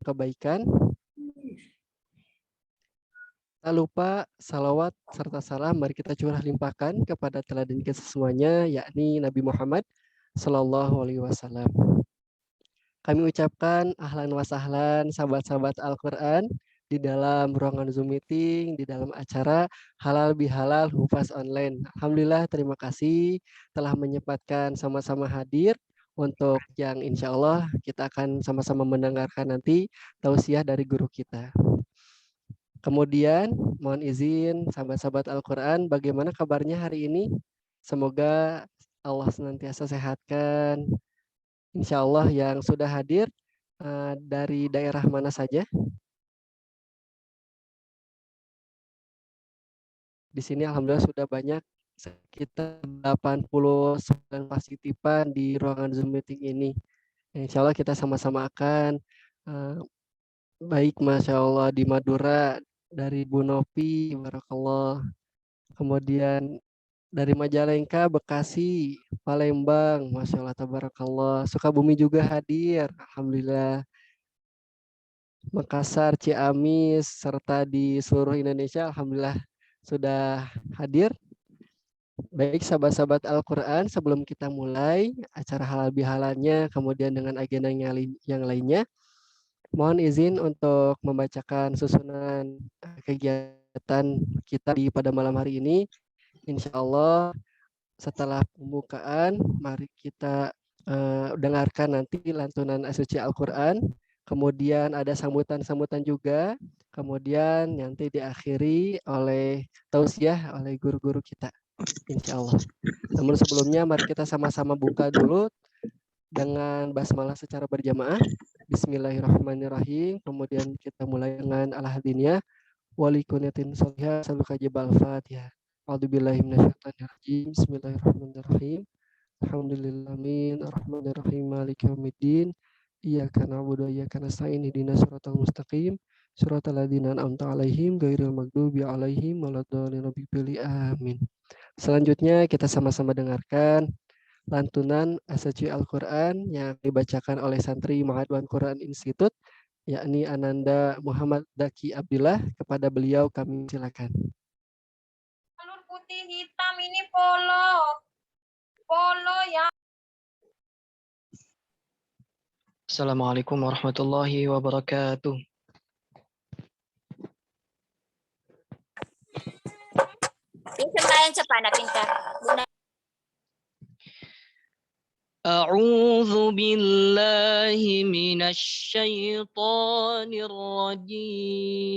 kebaikan. Tak lupa salawat serta salam mari kita curah limpahkan kepada teladan kita semuanya, yakni Nabi Muhammad Sallallahu Alaihi Wasallam. Kami ucapkan ahlan wa sahlan sahabat-sahabat Al-Quran di dalam ruangan Zoom meeting, di dalam acara Halal Bihalal Hufaz Online. Alhamdulillah, terima kasih telah menyempatkan sama-sama hadir untuk yang insya Allah kita akan sama-sama mendengarkan nanti tausiah dari guru kita. Kemudian mohon izin sahabat-sahabat Al-Quran, bagaimana kabarnya hari ini? Semoga Allah senantiasa sehatkan. Insya Allah yang sudah hadir dari daerah mana saja? Di sini alhamdulillah sudah banyak, sekitar 89 partisipan di ruangan Zoom meeting ini. Insya Allah kita sama-sama akan baik, Masya Allah, di Madura dari Bu Novi, barakallah. Kemudian dari Majalengka, Bekasi, Palembang, Masya Allah, tabarakallah. Sukabumi juga hadir, alhamdulillah. Makassar, Ciamis, serta di seluruh Indonesia, alhamdulillah sudah hadir. Baik sahabat-sahabat Al-Quran, sebelum kita mulai acara halal bihalalnya, kemudian dengan agenda yang lainnya, mohon izin untuk membacakan susunan kegiatan kita pada malam hari ini. Insya Allah setelah pembukaan, mari kita dengarkan nanti lantunan suci Al-Quran. Kemudian ada sambutan-sambutan juga. Kemudian nanti diakhiri oleh tausiah oleh guru-guru kita. Insya Allah. Namun sebelumnya mari kita sama-sama buka dulu dengan basmalah secara berjamaah. Bismillahirrahmanirrahim. Kemudian kita mulai dengan al-hadiniyah. Walikunatin solihah saluka jabal fatihah. A'udzubillahi minasyaitonirrajim. Bismillahirrahmanirrahim. Alhamdulillahi arrahmanirrahim maliki yaumiddin. Iyyaka na'budu wa iyyaka nasta'in ihdinas siratal mustaqim. Siratal ladzina an'amta 'alaihim ghairil maghdubi 'alaihim waladdallin. Amin. Selanjutnya kita sama-sama dengarkan lantunan suci Al-Quran yang dibacakan oleh santri Ma'had Quran Institute, yakni Ananda Muhammad Daki Abdillah. Kepada beliau kami silakan. Telur putih hitam ini polo ya. Assalamualaikum warahmatullahi wabarakatuh. Cepat pintar. A'udzu billahi minasy syaithanir rajim.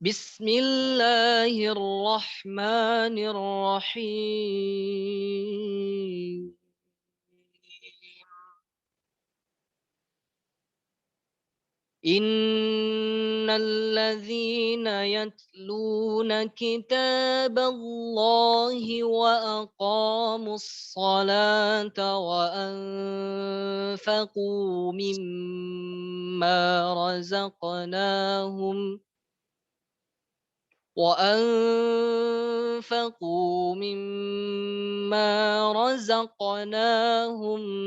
Bismillahirrahmanirrahim. Innalladzina yatluna kitaballahi wa aqamus salata wa anfaqu mimma razaqnahum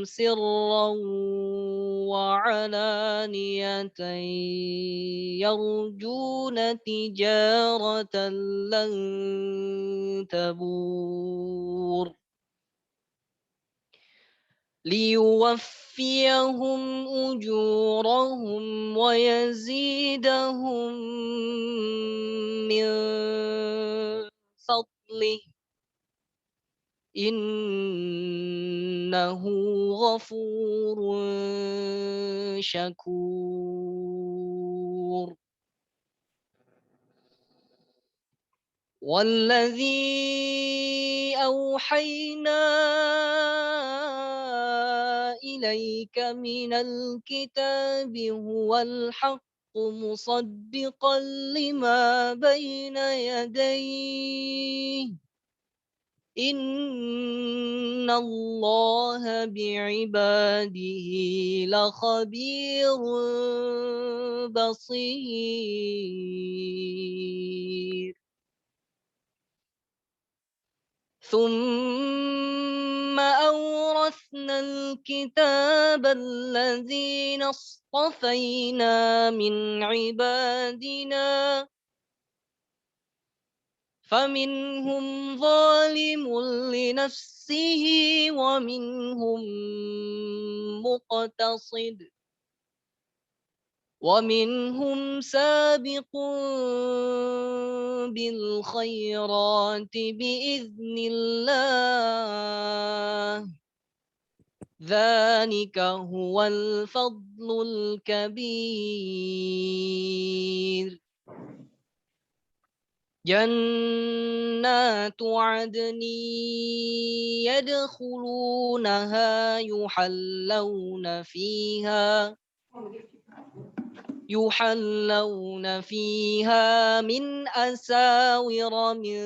سرا وعلانية يرجون تجارة لن تبور ليوفيهم أجورهم ويزيدهم من فضله إنه غفور شكور والذي أوحينا إليك من الكتاب هو الحق مصدقا لما بين يديه إن الله بعباده لخبير بصير ثم أورثنا وأورثنا الكتاب الذين اصطفينا من عبادنا فمنهم ظالم لنفسه ومنهم مقتصد ومنهم سابق بالخيرات بإذن الله ذلك هو الفضل الكبير جنات عدن يدخلونها يحلون فيها من أساور من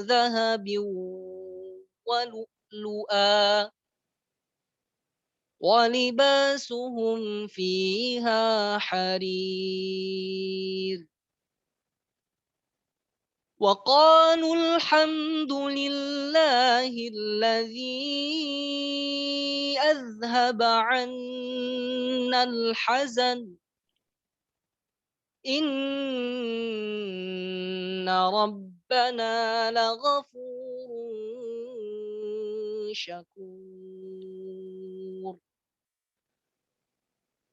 ذهب ولؤلؤا ولباسهم فيها حرير وقالوا الحمد لله الذي أذهب عنا الحزن إن ربنا لغفور شكور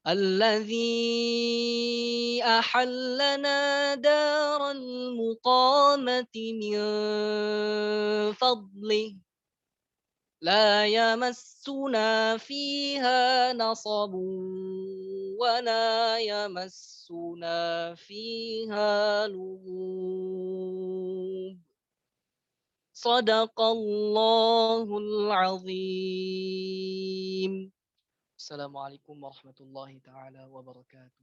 الذي أحلنا دار المقامة من فضله لا يمسنا فيها نصب ولا يمسنا فيها لغوب صدق الله العظيم. Assalamualaikum warahmatullahi taala wabarakatuh.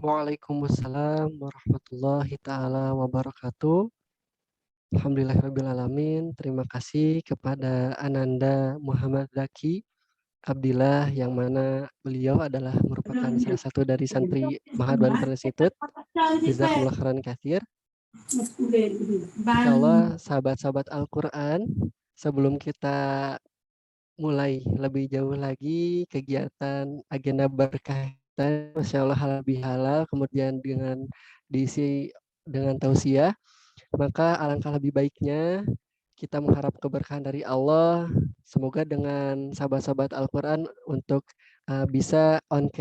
Waalaikumsalam warahmatullahi taala wabarakatuh. Alhamdulillahirrabbilalamin. Terima kasih kepada Ananda Muhammad Zaki Abdillah yang mana beliau adalah merupakan salah satu dari santri Mahadwan Institute. Jazakumullah khairan katsir. Insyaallah sahabat-sahabat Al-Qur'an, sebelum kita mulai lebih jauh lagi kegiatan agenda berkaitan masyaallah halal bihalal, kemudian dengan diisi dengan tausiah, maka alangkah lebih baiknya kita mengharap keberkahan dari Allah. Semoga dengan sahabat-sahabat Al-Quran untuk bisa on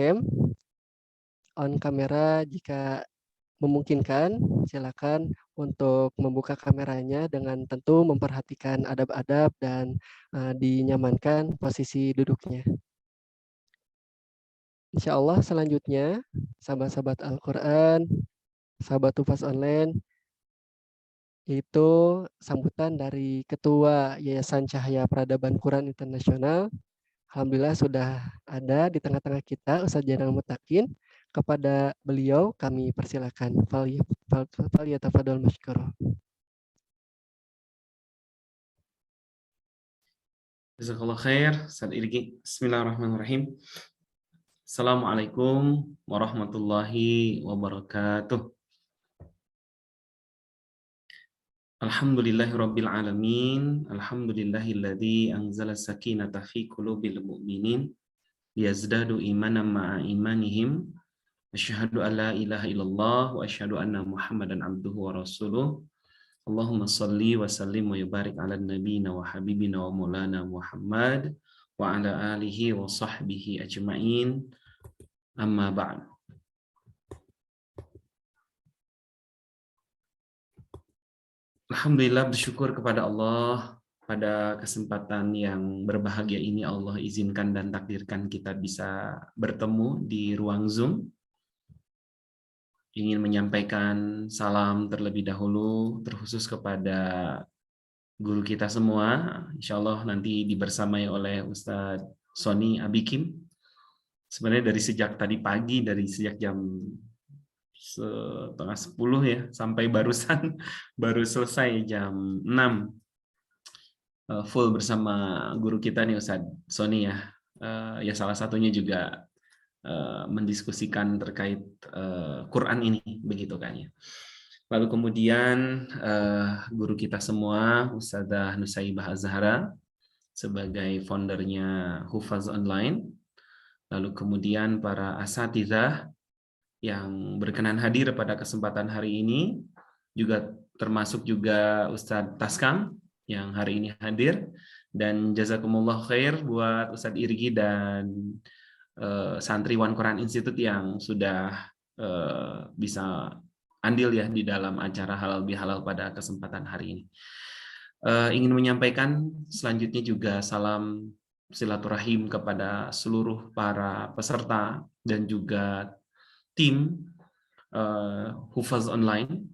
kamera jika memungkinkan, silakan untuk membuka kameranya dengan tentu memperhatikan adab-adab dan dinyamankan posisi duduknya. Insya Allah selanjutnya, sahabat-sahabat Al-Quran, sahabat Tufas Online, yaitu sambutan dari Ketua Yayasan Cahaya Peradaban Quran Internasional. Alhamdulillah sudah ada di tengah-tengah kita Ustaz Jainal Mutakin. Kepada beliau kami persilakan. Falyatafadhal masykurah. Jazakallah khair. Bismillahirrahmanirrahim. Assalamualaikum warahmatullahi wabarakatuh. Alhamdulillahirabbil alamin. Alhamdulillahilladzi anzala sakinata fi qulubil mu'minin liyazdadu imanan ma'a imanihim. Asyhadu an la ilaha illallah wa asyhadu anna Muhammadan abduhu wa rasuluh. Allahumma salli wa sallim wa yubarik ala nabiyina wa habibina wa maulana Muhammad wa ala alihi wa sahbihi ajma'in. Amma ba'd. Alhamdulillah, bersyukur kepada Allah pada kesempatan yang berbahagia ini. Allah izinkan dan takdirkan kita bisa bertemu di ruang Zoom. Ingin menyampaikan salam terlebih dahulu terkhusus kepada guru kita semua. Insya Allah nanti dibersamai oleh Ustadz Sony Abikim. Sebenarnya dari sejak tadi pagi, dari sejak jam 9:30 ya, sampai barusan baru selesai jam 6. Full bersama guru kita nih Ustadz Sony ya. Ya salah satunya juga mendiskusikan terkait Quran ini, begitu kan ya. Lalu kemudian guru kita semua, Ustadzah Nusaibah Az-Zahra sebagai foundernya Hufaz Online. Lalu kemudian para asatidzah yang berkenan hadir pada kesempatan hari ini, juga termasuk juga Ustadz Taskam yang hari ini hadir, dan jazakumullah khair buat Ustadz Irgi dan santri One Quran Institute yang sudah bisa andil ya di dalam acara halal bihalal pada kesempatan hari ini. Ingin menyampaikan selanjutnya juga salam silaturahim kepada seluruh para peserta dan juga tim Hufaz Online.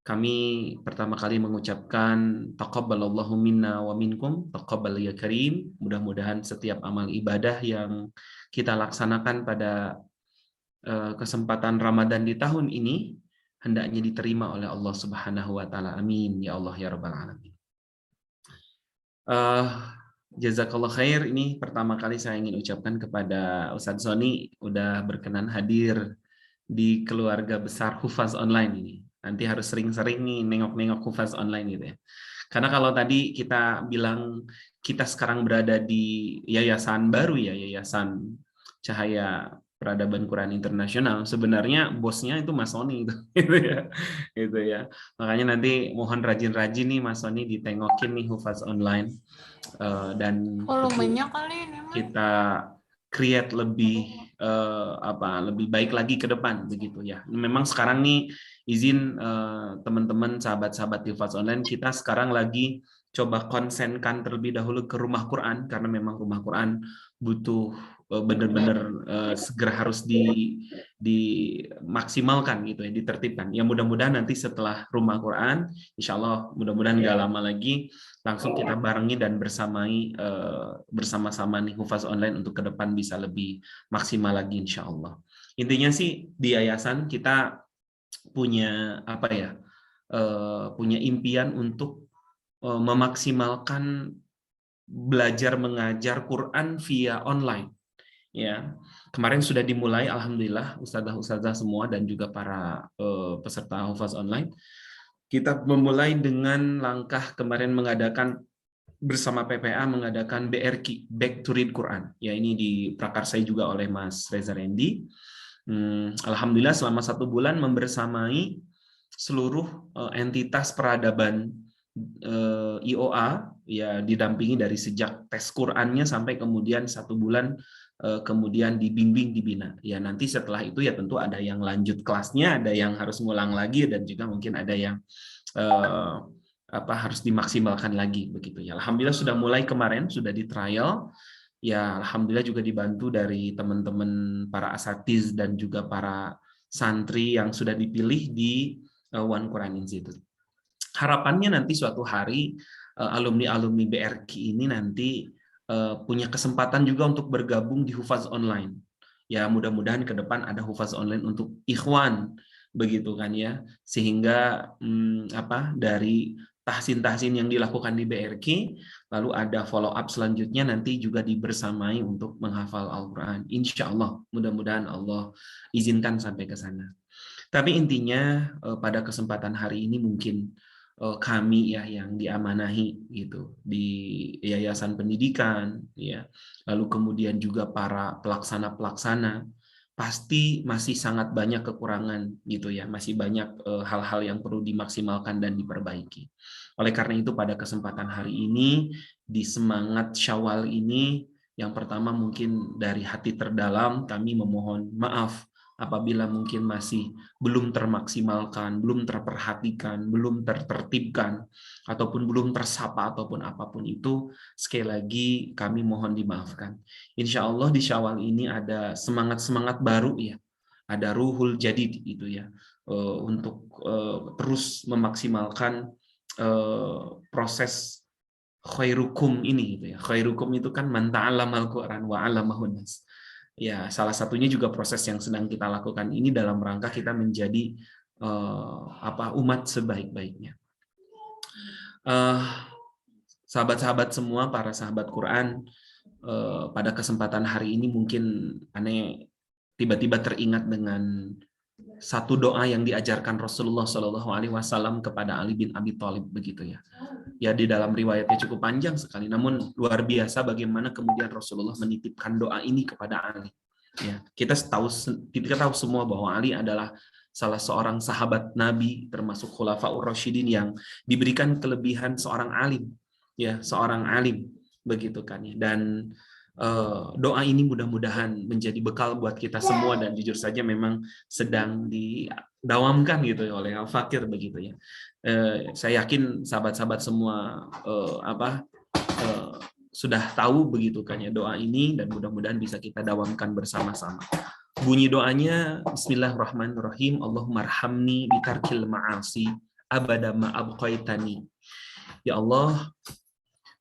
Kami pertama kali mengucapkan taqabbalallahu minna wa minkum, taqabbal ya karim. Mudah-mudahan setiap amal ibadah yang kita laksanakan pada kesempatan Ramadan di tahun ini hendaknya diterima oleh Allah Subhanahu wa taala. Amin ya Allah ya rabbal alamin. Jazakallah khair, ini pertama kali saya ingin ucapkan kepada Ustadz Sony udah berkenan hadir di keluarga besar Hufaz Online ini. Nanti harus sering-sering nih nengok-nengok Hufaz Online gitu ya. Karena kalau tadi kita bilang kita sekarang berada di yayasan baru ya, Yayasan Cahaya Peradaban Quran Internasional, sebenarnya bosnya itu Mas Sony gitu ya. Makanya nanti mohon rajin-rajin nih Mas Sony ditengokin nih Hufaz Online dan Volumenya kali ini kita create lebih lebih baik lagi ke depan begitu ya. Memang sekarang nih izin teman-teman sahabat-sahabat di Hufaz Online, kita sekarang lagi coba konsenkan terlebih dahulu ke rumah Quran karena memang rumah Quran butuh benar-benar segera harus dimaksimalkan gitu ya, ditertibkan. Ya mudah-mudahan nanti setelah rumah Quran, insya Allah mudah-mudahan nggak lama lagi langsung kita barengi dan bersamai bersama-sama nih Hufaz Online untuk ke depan bisa lebih maksimal lagi insya Allah. Intinya sih di yayasan kita punya apa ya, punya impian untuk memaksimalkan belajar mengajar Quran via online. Ya, kemarin sudah dimulai, alhamdulillah, ustadzah-ustadzah semua dan juga para peserta Hufaz Online. Kita memulai dengan langkah kemarin mengadakan bersama PPA mengadakan BRQ, Back to Read Quran. Ya, ini diprakarsai juga oleh Mas Reza Rendi. Alhamdulillah selama 1 bulan membersamai seluruh entitas peradaban IOA, ya didampingi dari sejak tes Qurannya sampai kemudian 1 bulan kemudian dibimbing, dibina. Ya nanti setelah itu ya tentu ada yang lanjut kelasnya, ada yang harus ngulang lagi, dan juga mungkin ada yang harus dimaksimalkan lagi begitu ya. Alhamdulillah sudah mulai kemarin, sudah di trial. Ya alhamdulillah juga dibantu dari teman-teman para asatiz dan juga para santri yang sudah dipilih di One Quran Institute. Harapannya nanti suatu hari alumni-alumni BRQ ini nanti punya kesempatan juga untuk bergabung di Hufaz Online. Ya mudah-mudahan ke depan ada Hufaz Online untuk ikhwan begitu kan ya, sehingga dari tahsin-tahsin yang dilakukan di BRQ lalu ada follow up selanjutnya nanti juga dibersamai untuk menghafal Al-Qur'an. Insya Allah, mudah-mudahan Allah izinkan sampai ke sana. Tapi intinya pada kesempatan hari ini mungkin kami ya yang diamanahi gitu di yayasan pendidikan ya, lalu kemudian juga para pelaksana pasti masih sangat banyak kekurangan gitu ya, masih banyak hal-hal yang perlu dimaksimalkan dan diperbaiki. Oleh karena itu pada kesempatan hari ini di semangat Syawal ini, yang pertama mungkin dari hati terdalam kami memohon maaf apabila mungkin masih belum termaksimalkan, belum terperhatikan, belum tertertibkan, ataupun belum tersapa, ataupun apapun itu, sekali lagi kami mohon dimaafkan. Insya Allah di Syawal ini ada semangat-semangat baru ya, ada ruhul jadid itu ya, untuk terus memaksimalkan proses khairukum ini gitu ya. Khairukum itu kan man ta'allamal Qur'an wa 'allamahun nas. Ya, salah satunya juga proses yang sedang kita lakukan ini dalam rangka kita menjadi umat sebaik-baiknya. Sahabat-sahabat semua, para sahabat Quran, pada kesempatan hari ini mungkin aneh tiba-tiba teringat dengan satu doa yang diajarkan Rasulullah Shallallahu Alaihi Wasallam kepada Ali bin Abi Thalib begitu ya. Ya di dalam riwayatnya cukup panjang sekali, namun luar biasa bagaimana kemudian Rasulullah menitipkan doa ini kepada Ali. Ya, kita tahu semua bahwa Ali adalah salah seorang sahabat Nabi termasuk Khulafaur Rasyidin yang diberikan kelebihan seorang alim, ya seorang alim begitu kan ya. Dan doa ini mudah-mudahan menjadi bekal buat kita semua dan jujur saja memang sedang didawamkan gitu ya oleh Al-Fakir begitu ya. Saya yakin sahabat-sahabat semua sudah tahu begitu kan ya doa ini dan mudah-mudahan bisa kita dawamkan bersama-sama. Bunyi doanya Bismillahirrahmanirrahim. Allahumma arhamni bitarkil ma'asi abada ma abqaitani. Ya Allah,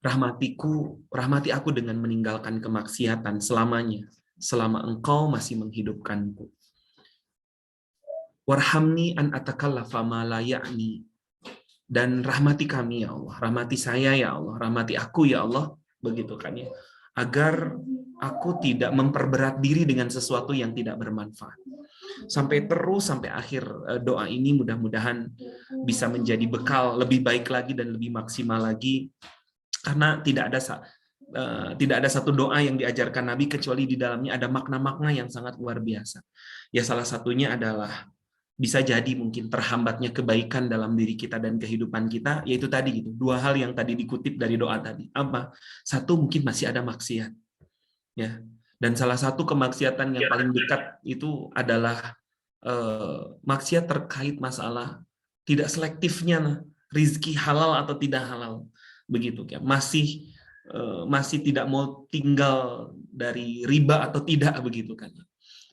rahmati aku dengan meninggalkan kemaksiatan selamanya, selama Engkau masih menghidupkanku. Warhamni an atakallafa ma la ya'ni. Dan rahmati kami ya Allah, rahmati saya ya Allah, rahmati aku ya Allah, begitu kan ya. Agar aku tidak memperberat diri dengan sesuatu yang tidak bermanfaat. Sampai akhir doa ini mudah-mudahan bisa menjadi bekal lebih baik lagi dan lebih maksimal lagi. Karena tidak ada satu doa yang diajarkan Nabi kecuali di dalamnya ada makna-makna yang sangat luar biasa. Ya salah satunya adalah bisa jadi mungkin terhambatnya kebaikan dalam diri kita dan kehidupan kita, yaitu tadi gitu. Dua hal yang tadi dikutip dari doa tadi. Apa? Satu, mungkin masih ada maksiat. Ya. Dan salah satu kemaksiatan yang paling dekat itu adalah maksiat terkait masalah tidak selektifnya rizki halal atau tidak halal. Begitu ya. Masih tidak mau tinggal dari riba atau tidak begitu kan.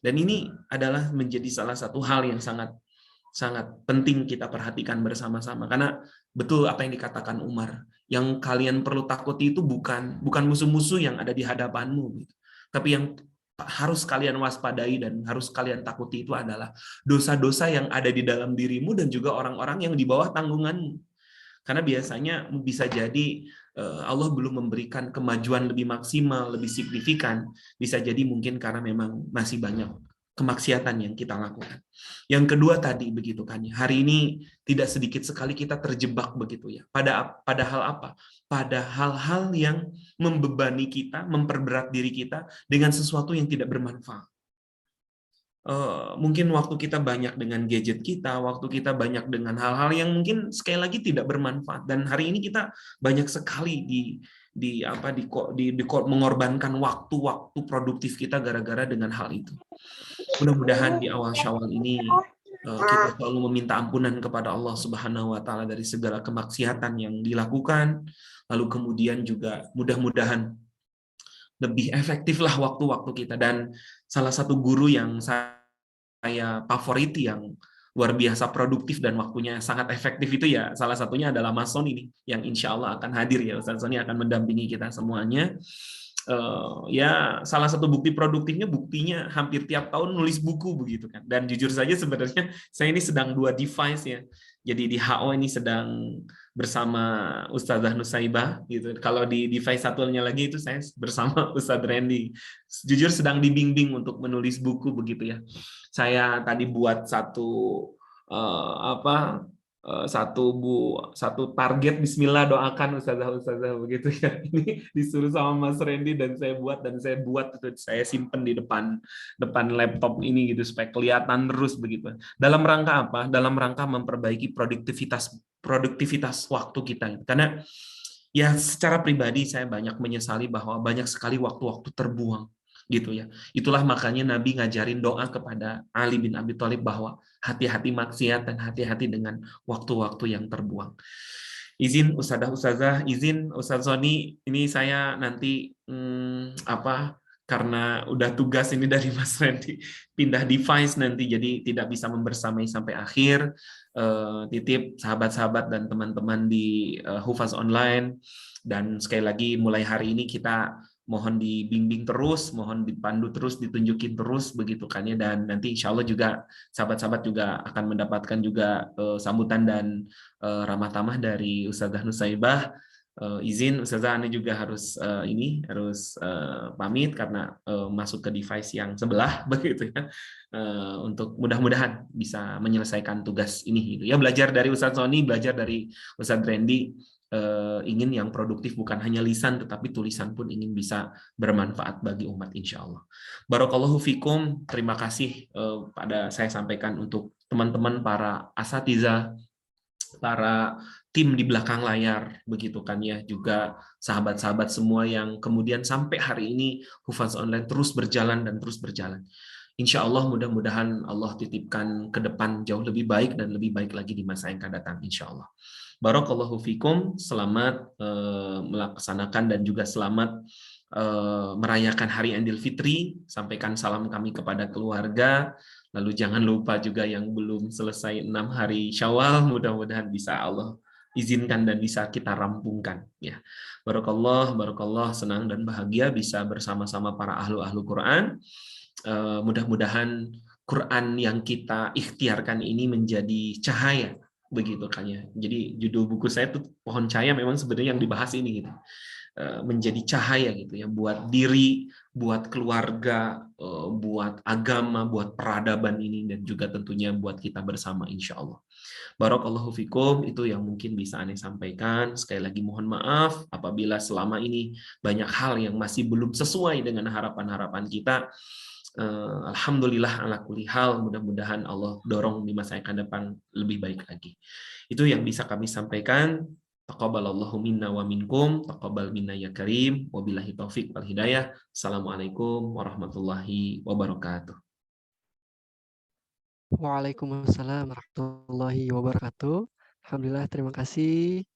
Dan ini adalah menjadi salah satu hal yang sangat penting kita perhatikan bersama-sama. Karena betul apa yang dikatakan Umar, yang kalian perlu takuti itu bukan musuh-musuh yang ada di hadapanmu, gitu. Tapi yang harus kalian waspadai dan harus kalian takuti itu adalah dosa-dosa yang ada di dalam dirimu dan juga orang-orang yang di bawah tanggunganmu. Karena biasanya bisa jadi Allah belum memberikan kemajuan lebih maksimal, lebih signifikan. Bisa jadi mungkin karena memang masih banyak kemaksiatan yang kita lakukan. Yang kedua tadi begitu kan, hari ini tidak sedikit sekali kita terjebak begitu ya. Pada hal apa? Pada hal-hal yang membebani kita, memperberat diri kita dengan sesuatu yang tidak bermanfaat. Mungkin waktu kita banyak dengan gadget kita, waktu kita banyak dengan hal-hal yang mungkin sekali lagi tidak bermanfaat. Dan hari ini kita banyak sekali mengorbankan waktu produktif kita gara-gara dengan hal itu. Mudah-mudahan di awal Syawal ini kita selalu meminta ampunan kepada Allah Subhanahu wa taala dari segala kemaksiatan yang dilakukan. Lalu kemudian juga mudah-mudahan lebih efektiflah waktu-waktu kita. Dan salah satu guru yang saya favoriti yang luar biasa produktif dan waktunya sangat efektif itu ya salah satunya adalah Mas Sony ini yang insya Allah akan hadir ya. Ustaz Sony akan mendampingi kita semuanya. Ya salah satu buktinya hampir tiap tahun nulis buku begitu kan. Dan jujur saja sebenarnya saya ini sedang dua device ya. Jadi di HO ini sedang bersama Ustazah Nusaibah gitu. Kalau di device satunya lagi itu saya bersama Ustadz Randy. Jujur sedang dibimbing untuk menulis buku begitu ya. Saya tadi buat satu target, Bismillah doakan ustazah begitu ya. Ini disuruh sama Mas Randy dan saya buat itu saya simpen di depan laptop ini gitu supaya kelihatan terus begitu. Dalam rangka apa? Dalam rangka memperbaiki produktivitas waktu kita. Karena ya secara pribadi saya banyak menyesali bahwa banyak sekali waktu-waktu terbuang gitu ya. Itulah makanya Nabi ngajarin doa kepada Ali bin Abi Thalib bahwa hati-hati maksiat dan hati-hati dengan waktu-waktu yang terbuang. Izin Ustazah, izin Ustaz Sony, ini saya nanti karena udah tugas ini dari Mas Randy pindah device nanti jadi tidak bisa membersamai sampai akhir. Titip sahabat-sahabat dan teman-teman di Hufaz Online, dan sekali lagi mulai hari ini kita mohon dibimbing terus, mohon dipandu terus, ditunjukin terus begitu kan ya. Dan nanti insya Allah juga sahabat-sahabat juga akan mendapatkan juga sambutan dan ramah tamah dari Ustazah Nusaibah izin Ustazah, Anda juga harus pamit karena masuk ke device yang sebelah begitu ya. Untuk mudah-mudahan bisa menyelesaikan tugas ini gitu ya, belajar dari Ustadz Sony, belajar dari Ustadz Randy, ingin yang produktif, bukan hanya lisan tetapi tulisan pun ingin bisa bermanfaat bagi umat insya Allah. Barakallahu fikum. Terima kasih pada saya sampaikan untuk teman-teman para asatidzah, para tim di belakang layar, begitu kan ya, juga sahabat-sahabat semua yang kemudian sampai hari ini Hufaz Online terus berjalan dan terus berjalan. Insya Allah mudah-mudahan Allah titipkan ke depan jauh lebih baik dan lebih baik lagi di masa yang akan datang insya Allah. Barakallahu fikum, selamat melaksanakan dan juga selamat merayakan Hari Idul Fitri. Sampaikan salam kami kepada keluarga. Lalu jangan lupa juga yang belum selesai 6 hari Syawal, mudah-mudahan bisa Allah izinkan dan bisa kita rampungkan ya. Barakallah, senang dan bahagia bisa bersama-sama para ahlu Quran. Mudah-mudahan Quran yang kita ikhtiarkan ini menjadi cahaya begitu kan ya. Jadi judul buku saya itu Pohon Cahaya, memang sebenarnya yang dibahas ini gitu. Menjadi cahaya gitu ya, buat diri, buat keluarga, buat agama, buat peradaban ini, dan juga tentunya buat kita bersama insya Allah. Barakallahu fikum, itu yang mungkin bisa Anda sampaikan. Sekali lagi mohon maaf apabila selama ini banyak hal yang masih belum sesuai dengan harapan-harapan kita. Alhamdulillah ala kulli hal, mudah-mudahan Allah dorong di masa yang akan depan lebih baik lagi. Itu yang bisa kami sampaikan. Taqabbalallahu minna wa minkum, taqabbal minna ya karim, wabillahi taufik wal hidayah. Assalamualaikum warahmatullahi wabarakatuh. Waalaikumsalam warahmatullahi wabarakatuh. Alhamdulillah, terima kasih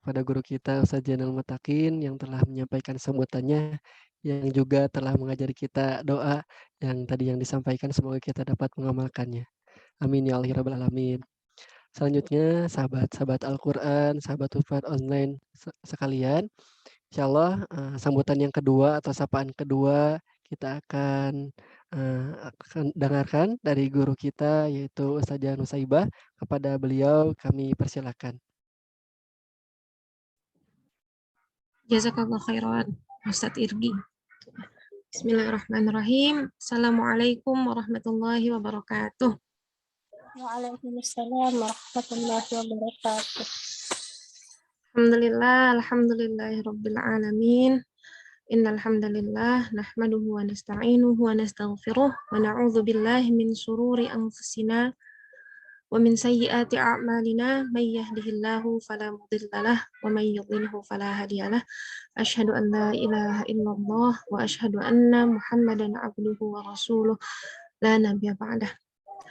pada guru kita Ustaz Zainal Mutakin yang telah menyampaikan sambutannya, yang juga telah mengajari kita doa yang tadi yang disampaikan, semoga kita dapat mengamalkannya. Amin ya Allah ya rabbal alamin. Selanjutnya sahabat-sahabat Al-Quran, sahabat Hufaz Online sekalian, insya Allah sambutan yang kedua atau sapaan kedua kita akan dengarkan dari guru kita yaitu Ustazah Nusaibah. Kepada beliau kami persilakan. Jazakallah khairan Ustadz Irgi. Bismillahirrahmanirrahim. Assalamualaikum warahmatullahi wabarakatuh. Waalaikumsalam warahmatullahi wabarakatuh. Alhamdulillahirabbil alamin. Innal hamdalillah nahmaduhu wa nasta'inuhu wa nastaghfiruh wa na'udzu billahi min shururi anfusina wa min sayyiati a'malina may yahdihillahu fala mudhillalah wa may yudhlilhu fala hadiyalah. Asyhadu an la ilaha illallah wa asyhadu anna Muhammadan abduhu wa rasuluh la nabiyya ba'dah.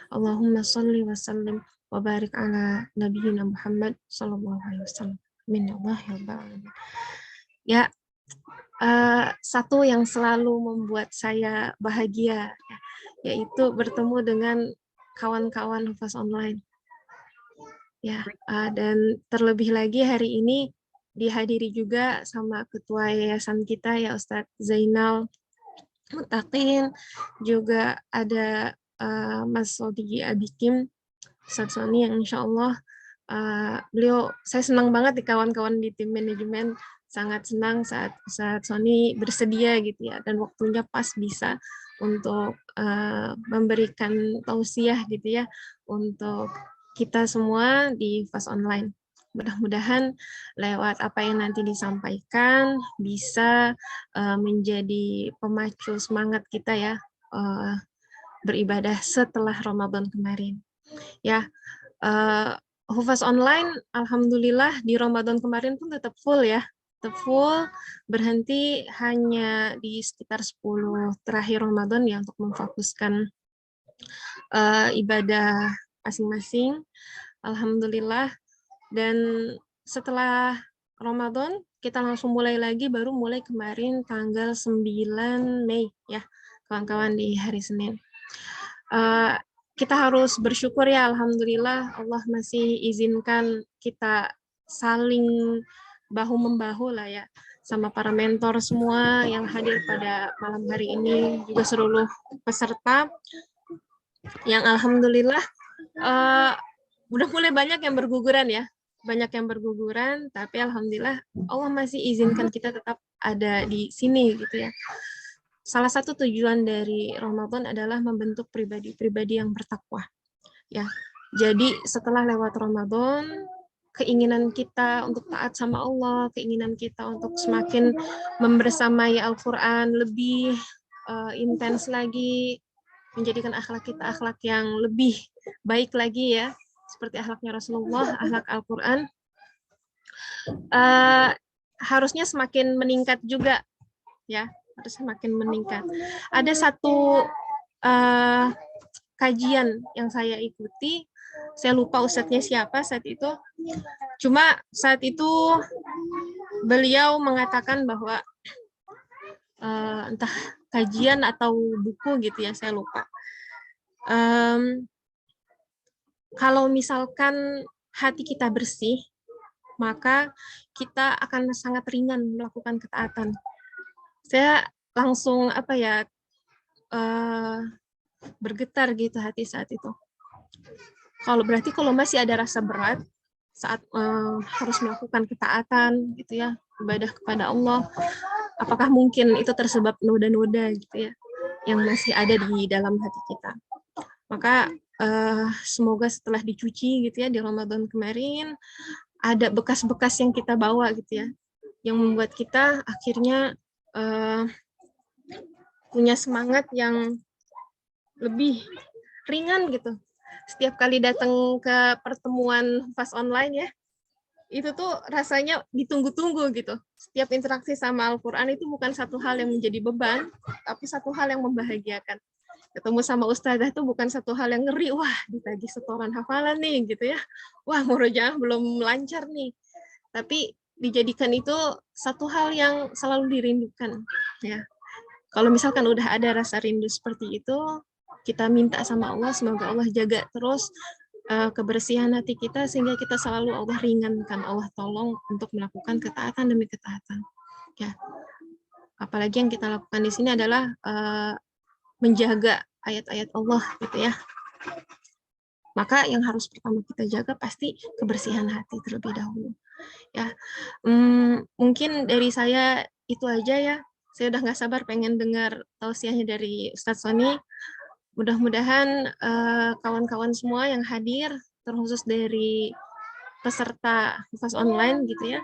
Allahumma salli wa sallim wa barik ala nabiyyina Muhammad sallallahu alaihi wasallam. Amin ya Allah ya rabbal alamin. Ya, satu yang selalu membuat saya bahagia yaitu bertemu dengan kawan-kawan Hufaz Online. Ya, dan terlebih lagi hari ini dihadiri juga sama ketua yayasan kita ya Ustadz Zainal Mutakin, juga ada Mas Sodi Abikim, Ustadz Sony yang insya Allah beliau, saya senang banget di kawan-kawan di tim manajemen, sangat senang saat Sony bersedia gitu ya, dan waktunya pas bisa untuk memberikan tausiah gitu ya untuk kita semua di Hufaz Online. Mudah-mudahan lewat apa yang nanti disampaikan bisa menjadi pemacu semangat kita ya beribadah setelah Ramadan kemarin. Ya, Hufaz Online alhamdulillah di Ramadan kemarin pun tetap full ya. Tetap full, berhenti hanya di sekitar 10 terakhir Ramadan ya untuk memfokuskan ibadah masing-masing. Alhamdulillah. Dan setelah Ramadan kita langsung mulai lagi, baru mulai kemarin tanggal 9 Mei ya kawan-kawan di hari Senin. Kita harus bersyukur ya, alhamdulillah Allah masih izinkan kita saling bahu-membahu lah ya sama para mentor semua yang hadir pada malam hari ini, juga seluruh peserta yang alhamdulillah udah mulai banyak yang berguguran ya, banyak yang berguguran, tapi alhamdulillah Allah masih izinkan kita tetap ada di sini gitu ya. Salah satu tujuan dari Ramadan adalah membentuk pribadi-pribadi yang bertakwa. Ya. Jadi setelah lewat Ramadan, keinginan kita untuk taat sama Allah, keinginan kita untuk semakin membersamai Al-Quran lebih intens lagi, menjadikan akhlak kita akhlak yang lebih baik lagi ya, seperti akhlaknya Rasulullah, akhlak Al-Quran, harusnya semakin meningkat juga ya, harus semakin meningkat. Ada satu kajian yang saya ikuti, saya lupa ustadznya siapa saat itu, cuma saat itu beliau mengatakan bahwa entah kajian atau buku gitu ya, saya lupa. Kalau misalkan hati kita bersih, maka kita akan sangat ringan melakukan ketaatan. Saya langsung bergetar gitu hati saat itu. Berarti kalau masih ada rasa berat saat harus melakukan ketaatan gitu ya, ibadah kepada Allah, apakah mungkin itu tersebab noda-noda gitu ya yang masih ada di dalam hati kita. Maka semoga setelah dicuci gitu ya di Ramadan kemarin, ada bekas-bekas yang kita bawa gitu ya, yang membuat kita akhirnya punya semangat yang lebih ringan gitu. Setiap kali datang ke pertemuan Hufaz online ya, itu tuh rasanya ditunggu-tunggu gitu. Setiap interaksi sama Al-Quran itu bukan satu hal yang menjadi beban, tapi satu hal yang membahagiakan. Ketemu sama ustazah itu bukan satu hal yang ngeri, wah ditagih setoran hafalan nih gitu ya, wah murojaah belum lancar nih. Tapi dijadikan itu satu hal yang selalu dirindukan ya. Kalau misalkan udah ada rasa rindu seperti itu, kita minta sama Allah, semoga Allah jaga terus kebersihan hati kita, sehingga kita selalu Allah ringankan, Allah tolong untuk melakukan ketaatan demi ketaatan. Ya. Apalagi yang kita lakukan di sini adalah menjaga ayat-ayat Allah gitu ya. Maka yang harus pertama kita jaga pasti kebersihan hati terlebih dahulu. Ya, mungkin dari saya itu aja ya. Saya udah nggak sabar pengen dengar tausiahnya dari Ustadz Sony. Mudah-mudahan kawan-kawan semua yang hadir, terkhusus dari peserta Hufaz online gitu ya,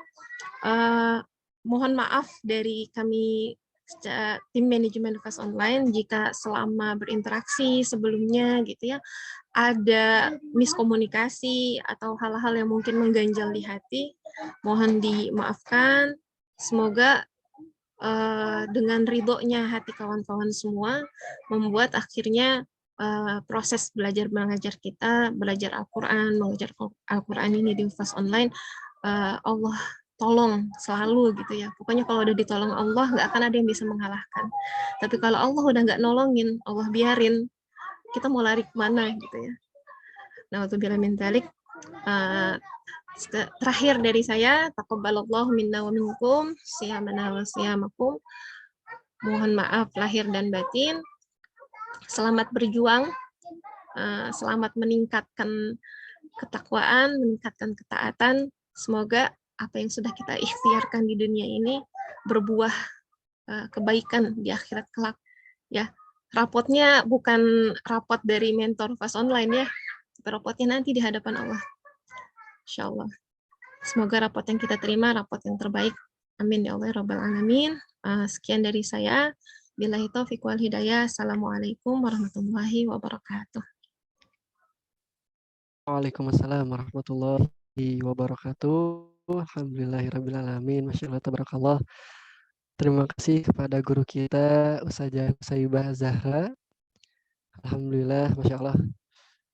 mohon maaf dari kami tim manajemen Hufaz online jika selama berinteraksi sebelumnya gitu ya, ada miskomunikasi atau hal-hal yang mungkin mengganjal di hati, mohon dimaafkan. Semoga dengan ridhonya hati kawan-kawan semua membuat akhirnya proses belajar mengajar kita, belajar Al-Quran, mengajar Al-Quran ini di Hufaz online, Allah tolong selalu gitu ya. Pokoknya kalau udah ditolong Allah, nggak akan ada yang bisa mengalahkan. Tapi kalau Allah udah nggak nolongin, Allah biarin, kita mau lari kemana gitu ya. Na'udzubillah min dzalik. Terakhir dari saya, taqabbalallahu minna wa minkum, siyamana wa siyamakum. Mohon maaf lahir dan batin. Selamat berjuang, selamat meningkatkan ketakwaan, meningkatkan ketaatan. Semoga apa yang sudah kita ikhtiarkan di dunia ini berbuah kebaikan di akhirat kelak. Ya, rapotnya bukan rapot dari mentor Hufaz online ya, tapi rapotnya nanti di hadapan Allah. Insya Allah. Semoga rapot yang kita terima rapot yang terbaik. Amin ya Allah rabbal alamin. Sekian dari saya. Billahi taufiq wal hidayah. Assalamualaikum warahmatullahi wabarakatuh. Waalaikumsalam warahmatullahi wabarakatuh. Alhamdulillahirabbil alamin. Masyaallah tabarakallah. Terima kasih kepada guru kita Ustazah Nusaibah Zahra. Alhamdulillah, Masya Allah.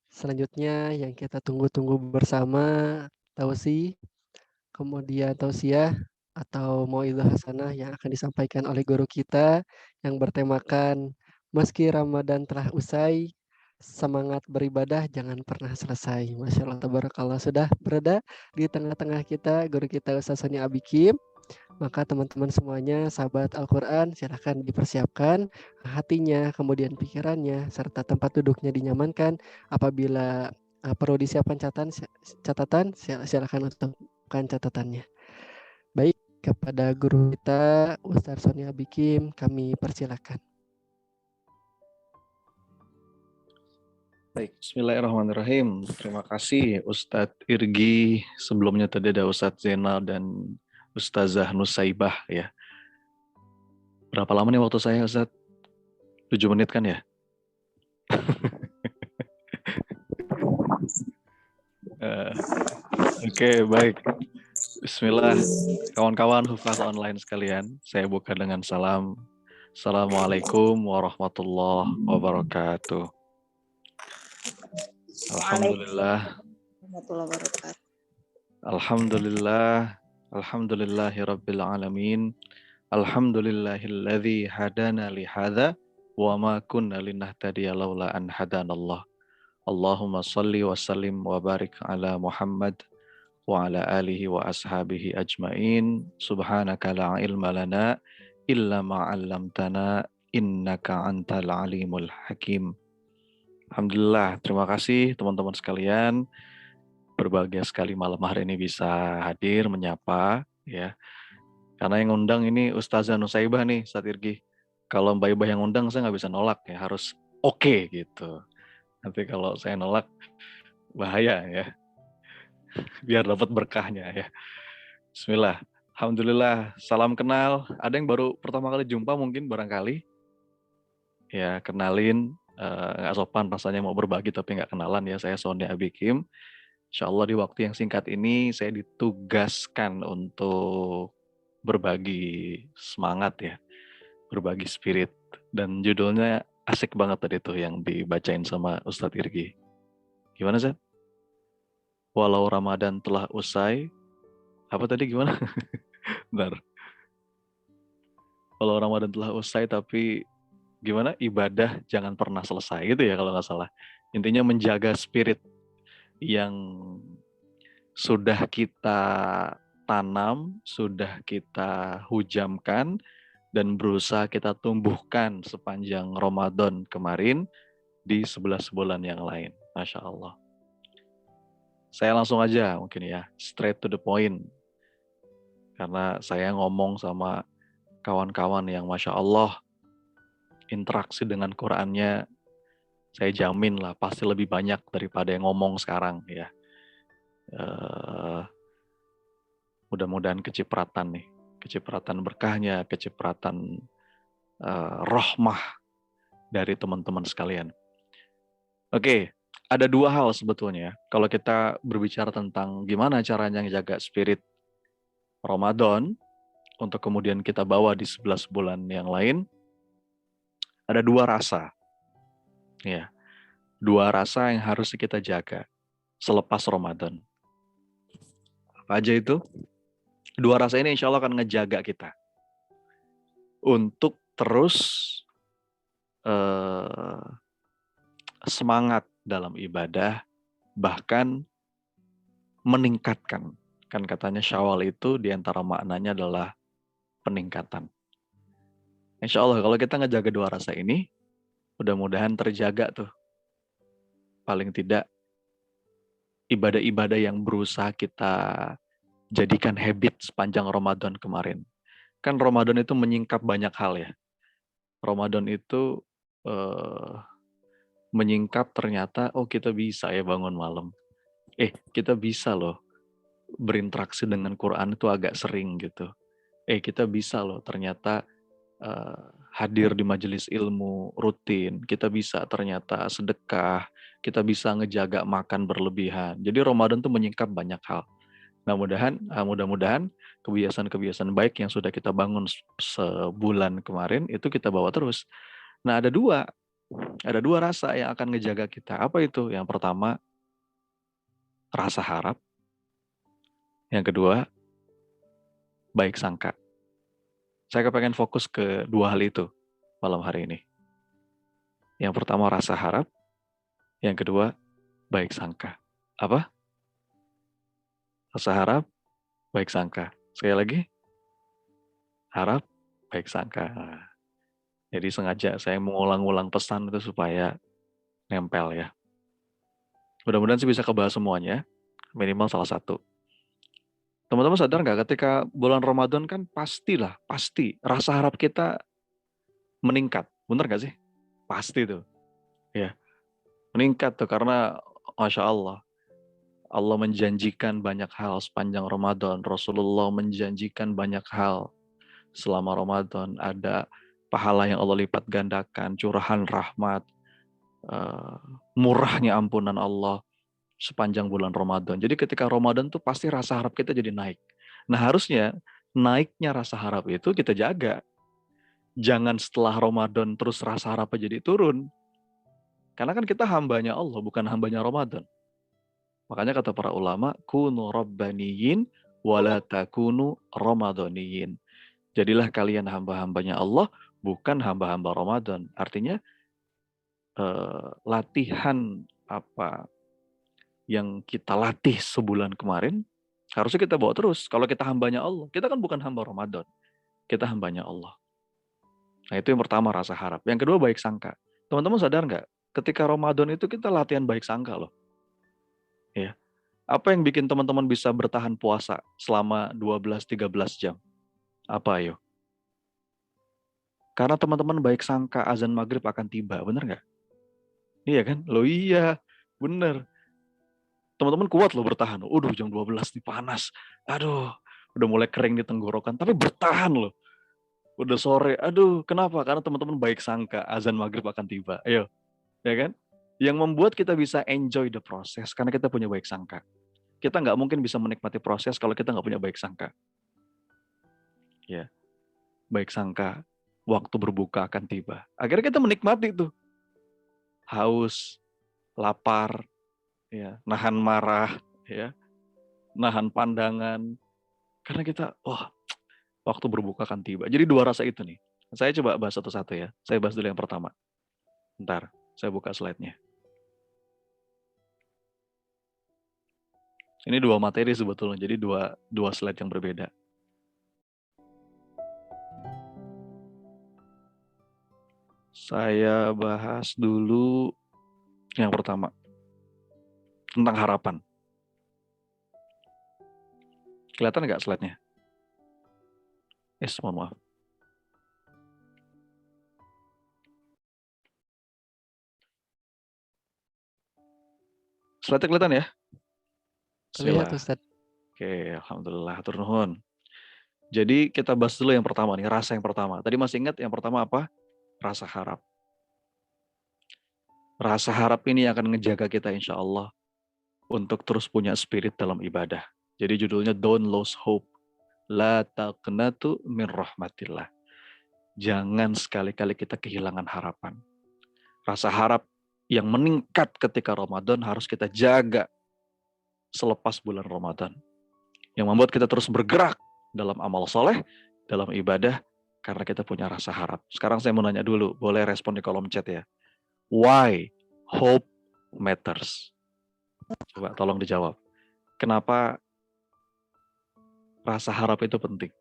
Selanjutnya yang kita tunggu-tunggu bersama, tausi, kemudian tausiah atau mauidhah hasanah yang akan disampaikan oleh guru kita yang bertemakan meski Ramadan telah usai, semangat beribadah jangan pernah selesai. Masya Allah, tabarakallah, sudah berada di tengah-tengah kita guru kita Ustaz Sony Abikim. Maka teman-teman semuanya, sahabat Al-Quran, silakan dipersiapkan hatinya, kemudian pikirannya, serta tempat duduknya dinyamankan. Apabila perlu disiapkan catatan, silakan untukkan catatannya. Baik, kepada guru kita Ustaz Sonia Bikim kami persilakan. Baik, bismillahirrahmanirrahim. Terima kasih Ustadz Irgi. Sebelumnya tadi ada Ustadz Zainal dan Ustazah Nusaibah ya. Berapa lama nih waktu saya Ustadz? 7 menit kan ya? Oke, baik. Bismillah. Kawan-kawan hufaz online sekalian, saya buka dengan salam. Assalamualaikum warahmatullahi wabarakatuh. Alhamdulillah. Warahmatullahi wabarakatuh. Alhamdulillah. Alhamdulillahirabbil alamin. Alhamdulillahilladzi hadana li hadza wa ma kunna linahtadiya laula an hadanallah. Allahumma shalli wa sallim wa barik ala Muhammad wa ala alihi wa ashabihi ajmain. Subhanaka la ilma lana illa ma 'allamtana innaka antal alimul hakim. Alhamdulillah, terima kasih teman-teman sekalian. Berbahagia sekali malam hari ini bisa hadir menyapa ya. Karena yang undang ini Ustazah Nusaibah nih, Ustadz Irgi. Kalau Mbak Ibah yang undang saya nggak bisa nolak ya, harus oke gitu. Nanti kalau saya nolak bahaya ya. Biar dapat berkahnya ya. Bismillah. Alhamdulillah, salam kenal. Ada yang baru pertama kali jumpa mungkin barangkali. Ya, kenalin. Nggak sopan rasanya mau berbagi tapi nggak kenalan ya. Saya Sonia Bikim. Insya Allah di waktu yang singkat ini saya ditugaskan untuk berbagi semangat ya. Berbagi spirit. Dan judulnya asik banget tadi tuh yang dibacain sama Ustadz Irgi. Gimana Zat? Walau Ramadan telah usai. Apa tadi gimana? Bentar. Walau Ramadan telah usai tapi gimana? Ibadah jangan pernah selesai gitu ya kalau nggak salah. Intinya menjaga spirit yang sudah kita tanam, sudah kita hujamkan, dan berusaha kita tumbuhkan sepanjang Ramadan kemarin di 11 bulan yang lain. Masya Allah. Saya langsung aja mungkin ya, straight to the point. Karena saya ngomong sama kawan-kawan yang Masya Allah, interaksi dengan Qur'annya, saya jamin lah pasti lebih banyak daripada yang ngomong sekarang ya. Mudah-mudahan kecipratan nih. Kecipratan berkahnya, kecipratan rahmah dari teman-teman sekalian. Oke, ada dua hal sebetulnya. Kalau kita berbicara tentang gimana caranya menjaga spirit Ramadan untuk kemudian kita bawa di 11 bulan yang lain, ada dua rasa. Ya, dua rasa yang harus kita jaga selepas Ramadan. Apa aja itu? Dua rasa ini insya Allah akan ngejaga kita untuk terus semangat dalam ibadah, bahkan meningkatkan. Kan katanya Syawal itu diantara maknanya adalah peningkatan. Insya Allah kalau kita ngejaga dua rasa ini, mudah-mudahan terjaga tuh. Paling tidak ibadah-ibadah yang berusaha kita jadikan habit sepanjang Ramadan kemarin. Kan Ramadan itu menyingkap banyak hal ya. Ramadan itu menyingkap ternyata, oh kita bisa ya bangun malam. Kita bisa loh berinteraksi dengan Quran itu agak sering gitu. Kita bisa loh ternyata hadir di majelis ilmu rutin. Kita bisa ternyata sedekah. Kita bisa ngejaga makan berlebihan. Jadi Ramadan itu menyingkap banyak hal. Nah, mudah-mudahan kebiasaan-kebiasaan baik yang sudah kita bangun sebulan kemarin itu kita bawa terus. Nah, ada dua rasa yang akan ngejaga kita. Apa itu? Yang pertama, rasa harap. Yang kedua, baik sangka. Saya kepengen fokus ke dua hal itu malam hari ini. Yang pertama, rasa harap. Yang kedua, baik sangka. Apa? Rasa harap, baik sangka. Sekali lagi, harap, baik sangka. Nah, jadi sengaja saya mengulang-ulang pesan itu supaya nempel ya. Mudah-mudahan sih bisa kebahas semuanya, minimal salah satu. Teman-teman sadar nggak ketika bulan Ramadan kan pasti rasa harap kita meningkat. Bener nggak sih? Pasti tuh. Ya, meningkat tuh karena Masya Allah. Allah menjanjikan banyak hal sepanjang Ramadan. Rasulullah menjanjikan banyak hal selama Ramadan. Ada pahala yang Allah lipat gandakan, curahan rahmat, murahnya ampunan Allah sepanjang bulan Ramadan. Jadi ketika Ramadan tuh pasti rasa harap kita jadi naik. Nah harusnya naiknya rasa harap itu kita jaga. Jangan setelah Ramadan terus rasa harapnya jadi turun. Karena kan kita hambanya Allah, bukan hambanya Ramadan. Makanya kata para ulama, kunu rabbaniyin wala takunu ramadaniyin. Jadilah kalian hamba-hambanya Allah, bukan hamba-hamba Ramadan. Artinya latihan apa yang kita latih sebulan kemarin, harusnya kita bawa terus. Kalau kita hambanya Allah, kita kan bukan hamba Ramadan. Kita hambanya Allah. Nah itu yang pertama, rasa harap. Yang kedua, baik sangka. Teman-teman sadar nggak? Ketika Ramadan itu kita latihan baik sangka loh. Ya. Apa yang bikin teman-teman bisa bertahan puasa selama 12-13 jam? Apa ayo? Karena teman-teman baik sangka azan maghrib akan tiba, bener nggak? Iya kan? Loh iya, bener. Teman-teman kuat loh bertahan. Udah jam 12 nih panas. Aduh, udah mulai kering di tenggorokan. Tapi bertahan loh. Udah sore. Aduh, kenapa? Karena teman-teman baik sangka azan maghrib akan tiba. Ayo, ya kan? Yang membuat kita bisa enjoy the process karena kita punya baik sangka. Kita nggak mungkin bisa menikmati proses kalau kita nggak punya baik sangka. Ya, baik sangka. Waktu berbuka akan tiba. Akhirnya kita menikmati tuh. Haus, lapar, ya, nahan marah, ya, nahan pandangan, karena kita, waktu berbuka akan tiba. Jadi dua rasa itu nih. Saya coba bahas satu-satu ya. Saya bahas dulu yang pertama. Bentar, saya buka slide-nya. Ini dua materi sebetulnya, jadi dua slide yang berbeda. Saya bahas dulu yang pertama. Tentang harapan. Kelihatan nggak slide-nya? Mohon maaf. Slide-nya kelihatan ya? Terlihat Ustaz. Oke, alhamdulillah. Hatur nuhun. Jadi kita bahas dulu yang pertama nih, rasa yang pertama. Tadi masih ingat yang pertama apa? Rasa harap. Rasa harap ini akan ngejaga kita insya Allah untuk terus punya spirit dalam ibadah. Jadi judulnya Don't Lose Hope. La taqnatu min rahmatillah. Jangan sekali-kali kita kehilangan harapan. Rasa harap yang meningkat ketika Ramadan harus kita jaga selepas bulan Ramadan. Yang membuat kita terus bergerak dalam amal soleh, dalam ibadah, karena kita punya rasa harap. Sekarang saya mau nanya dulu, boleh respon di kolom chat ya. Why hope matters? Coba tolong dijawab. Kenapa rasa harap itu penting?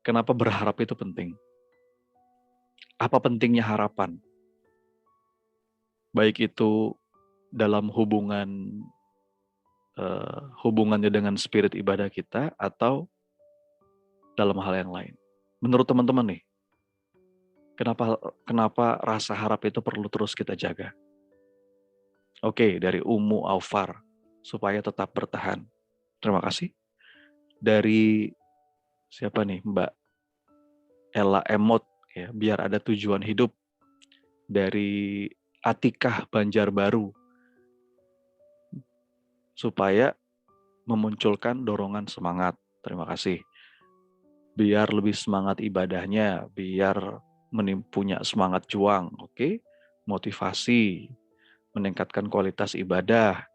Kenapa berharap itu penting? Apa pentingnya harapan? Baik itu dalam hubungannya dengan spirit ibadah kita atau dalam hal yang lain. Menurut teman-teman nih, kenapa rasa harap itu perlu terus kita jaga? Oke, dari Umu Aufar, supaya tetap bertahan. Terima kasih. Dari siapa nih, Mbak Ella Emot, ya, biar ada tujuan hidup. Dari Atikah Banjarbaru, supaya memunculkan dorongan semangat. Terima kasih. Biar lebih semangat ibadahnya, biar punya semangat juang, oke? Motivasi, meningkatkan kualitas ibadah,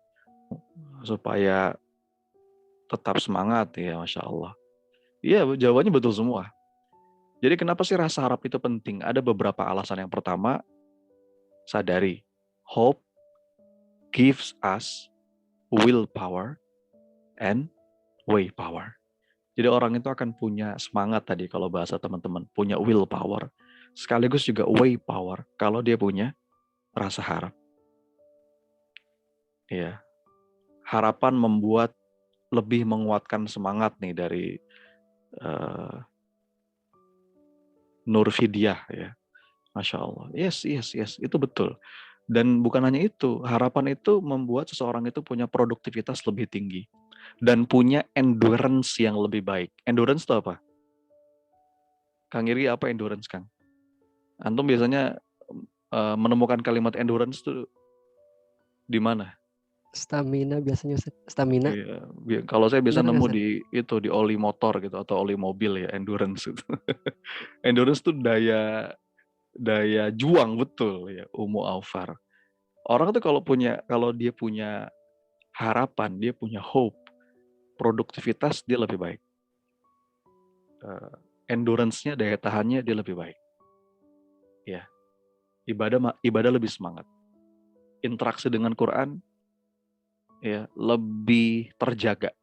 supaya tetap semangat, ya Masya Allah. Iya, jawabannya betul semua. Jadi kenapa sih rasa harap itu penting? Ada beberapa alasan. Yang pertama, sadari, hope gives us willpower and way power. Jadi orang itu akan punya semangat tadi kalau bahasa teman-teman, punya willpower, sekaligus juga way power kalau dia punya rasa harap. Ya, harapan membuat lebih menguatkan semangat nih dari Nur Fidyah ya. Masya Allah. Yes, itu betul. Dan bukan hanya itu, harapan itu membuat seseorang itu punya produktivitas lebih tinggi dan punya endurance yang lebih baik. Endurance itu apa? Kang Iri, apa endurance, Kang? Antum biasanya menemukan kalimat endurance itu di mana? Stamina biasanya Ustaz. Stamina. Iya, kalau saya biasa Benar nggak, nemu Ustaz? di oli motor gitu atau oli mobil ya, endurance itu. Endurance itu daya juang betul ya, Umu Aufar. Orang tuh kalau dia punya harapan, dia punya hope, produktivitas dia lebih baik. Endurance-nya, daya tahannya dia lebih baik. Ya, ibadah lebih semangat. Interaksi dengan Quran ya lebih terjaga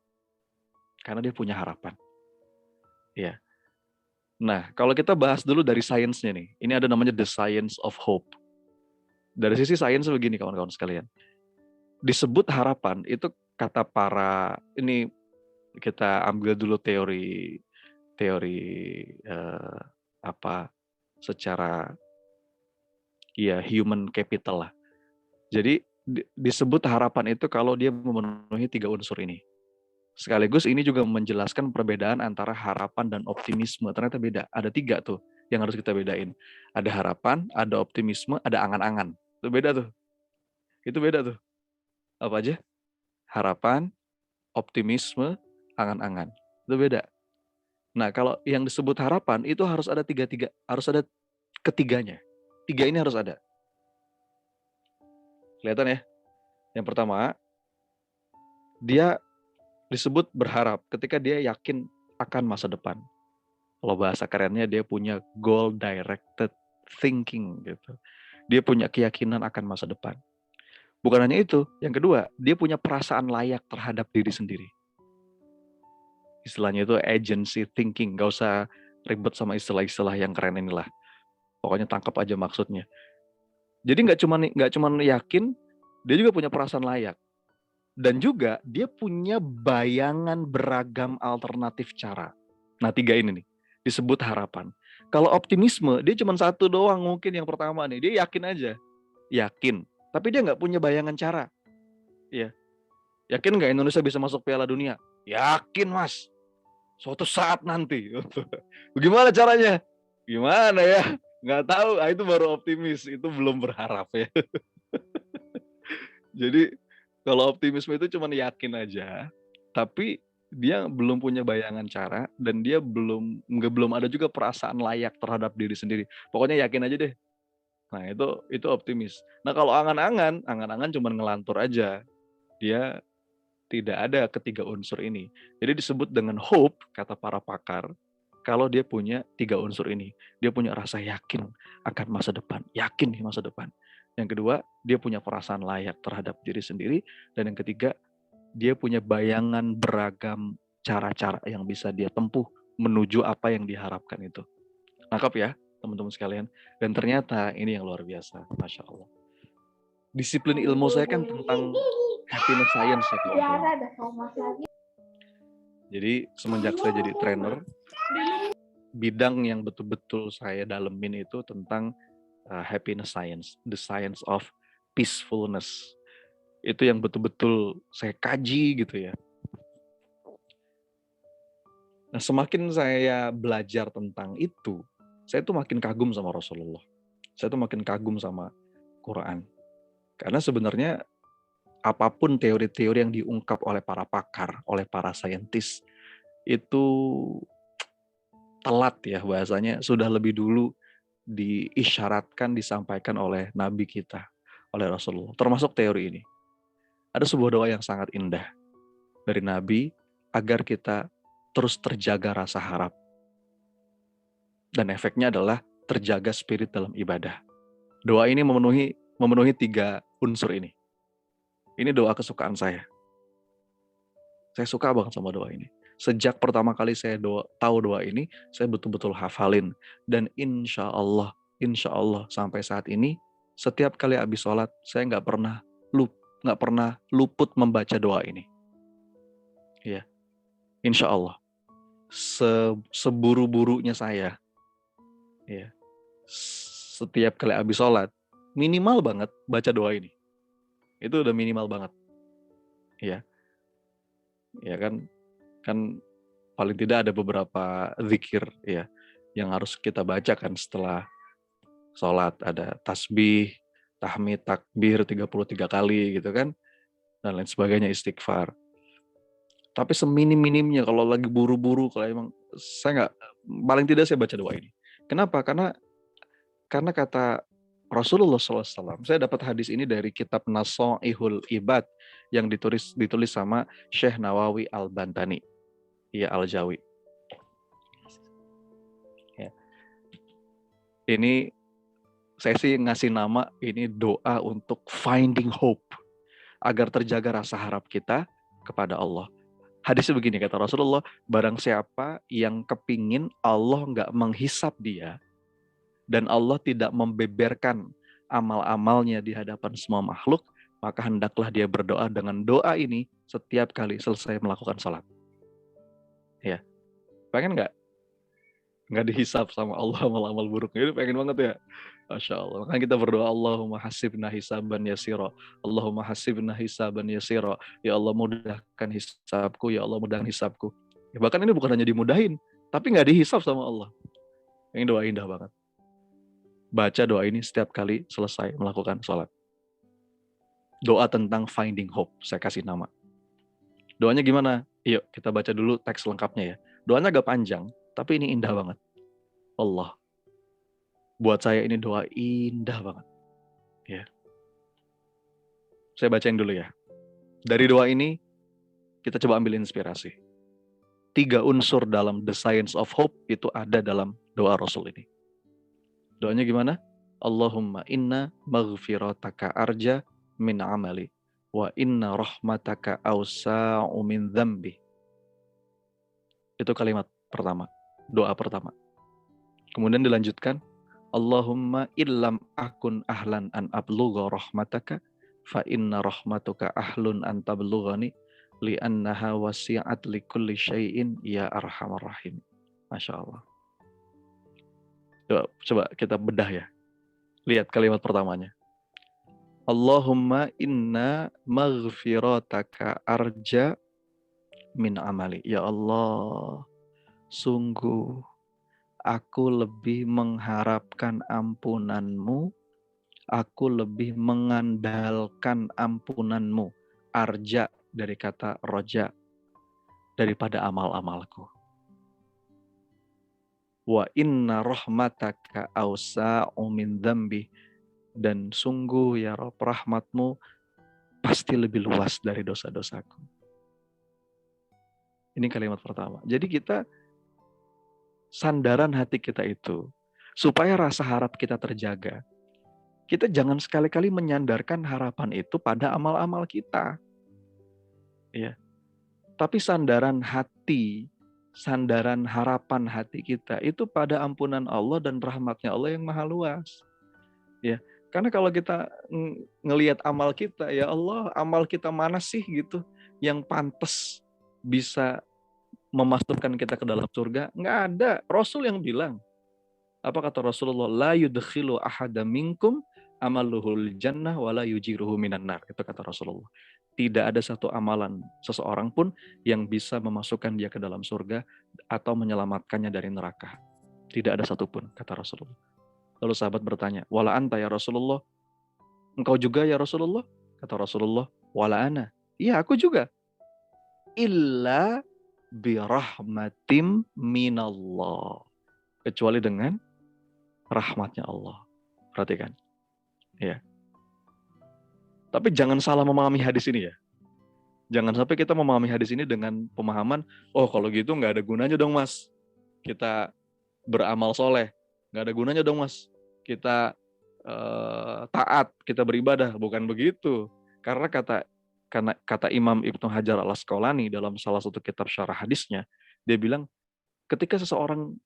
karena dia punya harapan. Ya. Nah, kalau kita bahas dulu dari sainsnya nih. Ini ada namanya the science of hope. Dari sisi sains begini kawan-kawan sekalian. Disebut harapan itu kata para, ini kita ambil dulu teori secara ya human capital lah. Jadi disebut harapan itu kalau dia memenuhi 3 unsur ini. Sekaligus ini juga menjelaskan perbedaan antara harapan dan optimisme. Ternyata beda. Ada 3 tuh yang harus kita bedain. Ada harapan, ada optimisme, ada angan-angan. Itu beda tuh. Apa aja? Harapan, optimisme, angan-angan. Itu beda. Nah, kalau yang disebut harapan itu harus ada harus ada ketiganya. 3 ini harus ada. Kelihatan ya? Yang pertama, dia disebut berharap ketika dia yakin akan masa depan. Kalau bahasa kerennya dia punya goal directed thinking gitu. Dia punya keyakinan akan masa depan. Bukan hanya itu, yang kedua, dia punya perasaan layak terhadap diri sendiri. Istilahnya itu agency thinking, gak usah ribet sama istilah-istilah yang keren inilah. Pokoknya tangkap aja maksudnya. Jadi nggak cuma yakin, dia juga punya perasaan layak. Dan juga dia punya bayangan beragam alternatif cara. Nah 3 ini nih, disebut harapan. Kalau optimisme, dia cuma 1 doang mungkin yang pertama nih. Dia yakin aja. Yakin. Tapi dia nggak punya bayangan cara. Ya. Yakin nggak Indonesia bisa masuk Piala Dunia? Yakin mas. Suatu saat nanti. Bagaimana caranya? Gimana ya? Nggak tahu. Itu baru optimis. Itu belum berharap ya. Jadi kalau optimisme itu cuma yakin aja, tapi dia belum punya bayangan cara dan dia belum ada juga perasaan layak terhadap diri sendiri. Pokoknya yakin aja deh. Nah, itu optimis. Nah, kalau angan-angan cuma ngelantur aja. Dia tidak ada ketiga unsur ini. Jadi disebut dengan hope, kata para pakar, kalau dia punya 3 unsur ini. Dia punya rasa yakin akan masa depan. Yakin di masa depan. Yang kedua, dia punya perasaan layak terhadap diri sendiri. Dan yang ketiga, dia punya bayangan beragam cara-cara yang bisa dia tempuh menuju apa yang diharapkan itu. Nangkap ya, teman-teman sekalian. Dan ternyata ini yang luar biasa. Masya Allah. Disiplin ilmu saya kan tentang happiness science ya, kawan-kawan. Jadi semenjak saya jadi trainer, bidang yang betul-betul saya dalemin itu tentang happiness science, the science of peacefulness. Itu yang betul-betul saya kaji gitu ya. Nah, semakin saya belajar tentang itu, saya tuh makin kagum sama Rasulullah. Saya tuh makin kagum sama Quran. Karena sebenarnya apapun teori-teori yang diungkap oleh para pakar, oleh para saintis, itu telat ya bahasanya, sudah lebih dulu diisyaratkan, disampaikan oleh Nabi kita, oleh Rasulullah. Termasuk teori ini. Ada sebuah doa yang sangat indah dari Nabi agar kita terus terjaga rasa harap. Dan efeknya adalah terjaga spirit dalam ibadah. Doa ini memenuhi 3 unsur ini. Ini doa kesukaan saya. Saya suka banget sama doa ini. Sejak pertama kali saya tahu doa ini, saya betul-betul hafalin. Dan insya Allah sampai saat ini, setiap kali habis sholat, saya nggak pernah nggak pernah luput membaca doa ini. Ya, insya Allah. Seburu-burunya saya, ya, setiap kali habis sholat, minimal banget baca doa ini. Itu udah minimal banget. Ya, ya kan paling tidak ada beberapa zikir ya yang harus kita bacakan setelah sholat. Ada tasbih, tahmid, takbir 33 kali gitu kan, dan lain sebagainya, istighfar. Tapi seminim-minimnya kalau lagi buru-buru, kalau emang saya nggak, paling tidak saya baca doa ini. Kenapa? Karena kata Rasulullah SAW, saya dapat hadis ini dari kitab Nasaihul Ibad yang ditulis sama Syekh Nawawi Al-Bantani, ya Al-Jawi. Ya. Ini saya sih ngasih nama ini doa untuk finding hope, agar terjaga rasa harap kita kepada Allah. Hadisnya begini, kata Rasulullah, barang siapa yang kepingin Allah nggak menghisap dia, dan Allah tidak membeberkan amal-amalnya di hadapan semua makhluk, maka hendaklah dia berdoa dengan doa ini setiap kali selesai melakukan salat. Ya, pengen nggak dihisap sama Allah amal-amal buruknya? Itu pengen banget ya. Masya Allah. Makanya kita berdoa, Allahumma hasibna hisaban yasira. Allahumma hasibna hisaban yasira. Ya Allah, mudahkan hisabku. Ya Allah, mudahkan hisabku. Ya, bahkan ini bukan hanya dimudahin, tapi nggak dihisap sama Allah. Ini doa indah banget. Baca doa ini setiap kali selesai melakukan sholat. Doa tentang finding hope, saya kasih nama. Doanya gimana? Yuk kita baca dulu teks lengkapnya ya. Doanya agak panjang, tapi ini indah banget. Allah, buat saya ini doa indah banget. Ya. Saya bacain dulu ya. Dari doa ini, kita coba ambil inspirasi. 3 unsur dalam The Science of Hope itu ada dalam doa Rasul ini. Doanya gimana? Allahumma inna maghfirataka arja min amali, wa inna rahmataka awsa'u min dzambi. Itu kalimat pertama, doa pertama. Kemudian dilanjutkan, Allahumma illam akun ahlan an ablugha rahmataka fa inna rahmatuka ahlun an tablughani li'annaha wasi'at likulli syai'in ya arhamar rahim. Masya Allah. Coba kita bedah ya. Lihat kalimat pertamanya. Allahumma inna maghfirataka arja min amali. Ya Allah, sungguh aku lebih mengharapkan ampunan-Mu, aku lebih mengandalkan ampunan-Mu. Arja dari kata roja, daripada amal-amalku. Wa inna rahmataka awsa'u min dzambi, dan sungguh ya Rabb, rahmat-Mu pasti lebih luas dari dosa-dosaku. Ini kalimat pertama. Jadi kita, sandaran hati kita itu, supaya rasa harap kita terjaga, kita jangan sekali-kali menyandarkan harapan itu pada amal-amal kita. Ya. Tapi sandaran hati, sandaran harapan hati kita itu pada ampunan Allah dan rahmatnya Allah yang maha luas. Ya. Karena kalau kita ngelihat amal kita, ya Allah, amal kita mana sih gitu yang pantas bisa memasukkan kita ke dalam surga? Nggak ada. Rasul yang bilang. Apa kata Rasulullah? La yudkhilu ahada minkum amaluhul jannah wala yujiruhu minan nar. Itu kata Rasulullah. Tidak ada satu amalan seseorang pun yang bisa memasukkan dia ke dalam surga atau menyelamatkannya dari neraka. Tidak ada satupun, kata Rasulullah. Lalu sahabat bertanya, wala anta ya Rasulullah? Engkau juga ya Rasulullah? Kata Rasulullah, wala ana. Iya, aku juga. Illa birahmatim minallah. Kecuali dengan rahmatnya Allah. Perhatikan. Ya. Tapi jangan salah memahami hadis ini ya. Jangan sampai kita memahami hadis ini dengan pemahaman, oh kalau gitu nggak ada gunanya dong mas. Kita beramal soleh. Nggak ada gunanya dong mas. Kita taat, kita beribadah. Bukan begitu. Karena kata Imam Ibnu Hajar Al-Asqalani dalam salah satu kitab syarah hadisnya, dia bilang ketika seseorang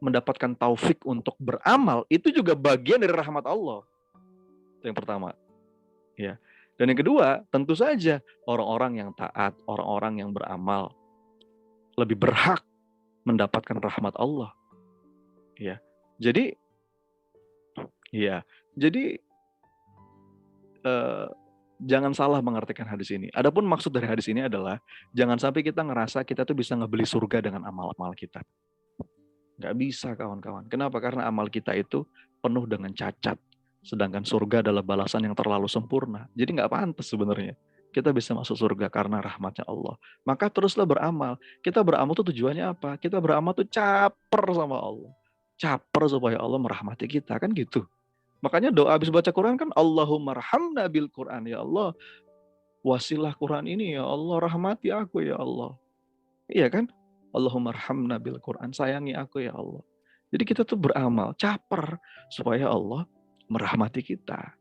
mendapatkan taufik untuk beramal, itu juga bagian dari rahmat Allah. Itu yang pertama. Ya. Dan yang kedua, tentu saja orang-orang yang taat, orang-orang yang beramal lebih berhak mendapatkan rahmat Allah. Ya. Jadi jangan salah mengartikan hadis ini. Adapun maksud dari hadis ini adalah jangan sampai kita ngerasa kita tuh bisa ngebeli surga dengan amal-amal kita. Nggak bisa, kawan-kawan. Kenapa? Karena amal kita itu penuh dengan cacat. Sedangkan surga adalah balasan yang terlalu sempurna. Jadi nggak pantas sebenarnya. Kita bisa masuk surga karena rahmatnya Allah. Maka teruslah beramal. Kita beramal tuh tujuannya apa? Kita beramal tuh caper sama Allah. Caper supaya Allah merahmati kita. Kan gitu. Makanya doa habis baca Quran kan Allahumma rahamna bil Quran. Ya Allah, wasilah Quran ini ya Allah, rahmati aku ya Allah. Iya kan? Allahumma rahamna bil Quran. Sayangi aku ya Allah. Jadi kita tuh beramal, caper supaya Allah merahmati kita.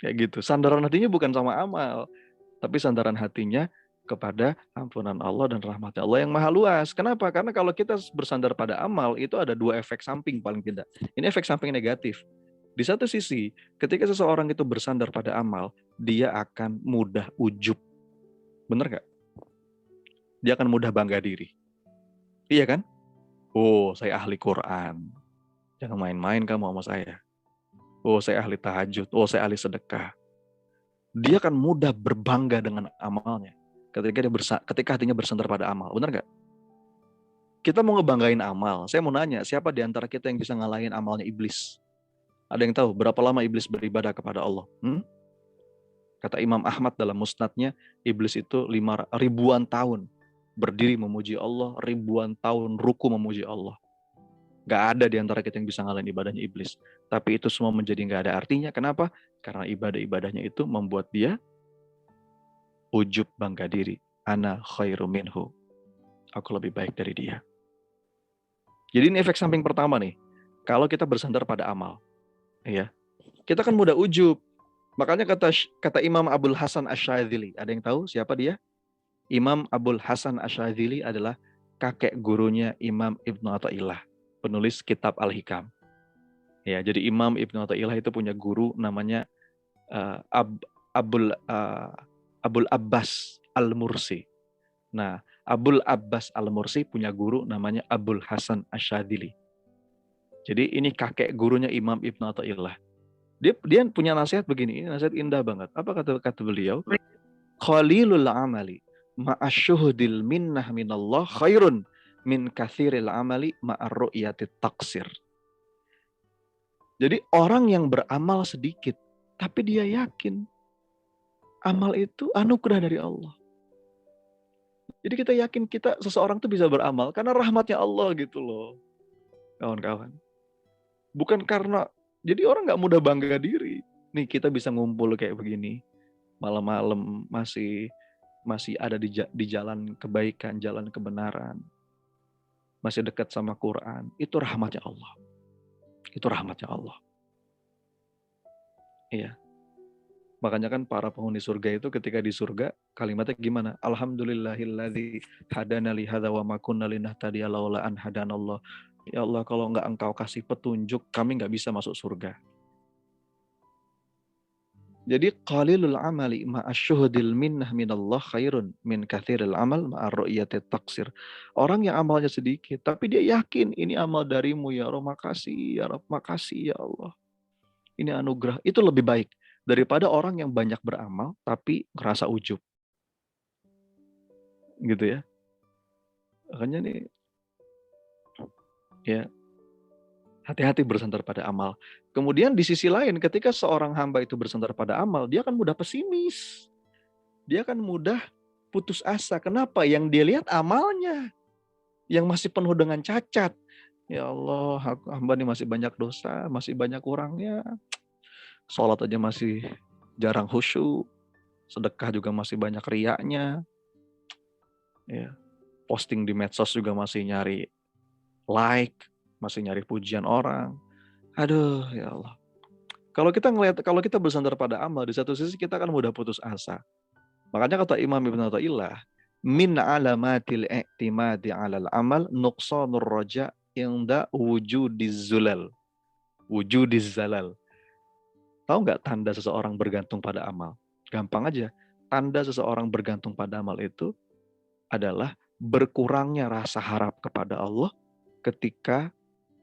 Kayak gitu. Sandaran hatinya bukan sama amal, tapi sandaran hatinya kepada ampunan Allah dan rahmat Allah yang maha luas. Kenapa? Karena kalau kita bersandar pada amal, itu ada dua efek samping paling tidak. Ini efek samping negatif. Di satu sisi, ketika seseorang itu bersandar pada amal, dia akan mudah ujub. Bener nggak? Dia akan mudah bangga diri. Iya kan? Oh, saya ahli Quran. Jangan main-main kamu sama saya. Oh, saya ahli tahajud. Oh, saya ahli sedekah. Dia akan mudah berbangga dengan amalnya. Ketika hatinya bersandar pada amal. Benar nggak? Kita mau ngebanggain amal. Saya mau nanya, siapa di antara kita yang bisa ngalahin amalnya iblis? Ada yang tahu berapa lama iblis beribadah kepada Allah? Kata Imam Ahmad dalam musnadnya, iblis itu ribuan tahun berdiri memuji Allah, ribuan tahun ruku memuji Allah. Gak ada di antara kita yang bisa ngalahin ibadahnya iblis. Tapi itu semua menjadi gak ada artinya. Kenapa? Karena ibadah-ibadahnya itu membuat dia ujub, bangga diri. Ana khairu minhu. Aku lebih baik dari dia. Jadi ini efek samping pertama nih. Kalau kita bersandar pada amal, ya, kita kan mudah ujub. Makanya kata Imam Abul Hasan Asyadzili. Ada yang tahu siapa dia? Imam Abul Hasan Asyadzili adalah kakek gurunya Imam Ibnu Athaillah, penulis kitab Al-Hikam. Ya, jadi Imam Ibnu Athaillah itu punya guru namanya Abul Abbas Al-Mursi. Nah, Abul Abbas Al-Mursi punya guru namanya Abul Hasan Asyadzili. Jadi ini kakek gurunya Imam Ibnu Athaillah. Dia punya nasihat begini, ini nasihat indah banget. Apa kata beliau? Qalilul amali ma'asyuhdil minnah minallah khairun min katsiril amali ma'ar ru'yati taksir. Jadi orang yang beramal sedikit, tapi dia yakin amal itu anugerah dari Allah. Jadi kita yakin seseorang tuh bisa beramal karena rahmatnya Allah gitu loh, kawan-kawan. Bukan karena, jadi orang nggak mudah bangga diri. Nih kita bisa ngumpul kayak begini, malam-malam masih ada di jalan kebaikan, jalan kebenaran, masih dekat sama Quran. Itu rahmatnya Allah. Itu rahmatnya Allah. Iya. Makanya kan para penghuni surga itu ketika di surga kalimatnya gimana? Alhamdulillahilladzi hadana li hadza wa ma kunna linahtadiya laula an hadanallah. Ya Allah, kalau enggak Engkau kasih petunjuk, kami enggak bisa masuk surga. Jadi qalilul amali ma'asyuhdil minnah minallah khairun min katsiril amal ma'ar ru'yati taksir. Orang yang amalnya sedikit tapi dia yakin ini amal darimu ya Allah, makasih ya Rabb, makasih ya Allah. Ini anugerah, itu lebih baik daripada orang yang banyak beramal tapi ngerasa ujub. Gitu ya. Makanya nih ya, hati-hati bersandar pada amal. Kemudian di sisi lain, ketika seorang hamba itu bersandar pada amal, dia akan mudah pesimis. Dia akan mudah putus asa. Kenapa? Yang dia lihat amalnya, yang masih penuh dengan cacat. Ya Allah, hamba ini masih banyak dosa, masih banyak kurangnya. Sholat aja masih jarang khusyuk. Sedekah juga masih banyak riaknya. Ya. Posting di medsos juga masih nyari like, masih nyari pujian orang. Aduh, ya Allah. Kalau kita bersandar pada amal, di satu sisi kita kan mudah putus asa. Makanya kata Imam Ibnu Athaillah, min alamatil i'timadi 'alal amal nuqsanur raja inda wujudiz zulal. Wujudiz zalal. Tahu nggak tanda seseorang bergantung pada amal? Gampang aja. Tanda seseorang bergantung pada amal itu adalah berkurangnya rasa harap kepada Allah ketika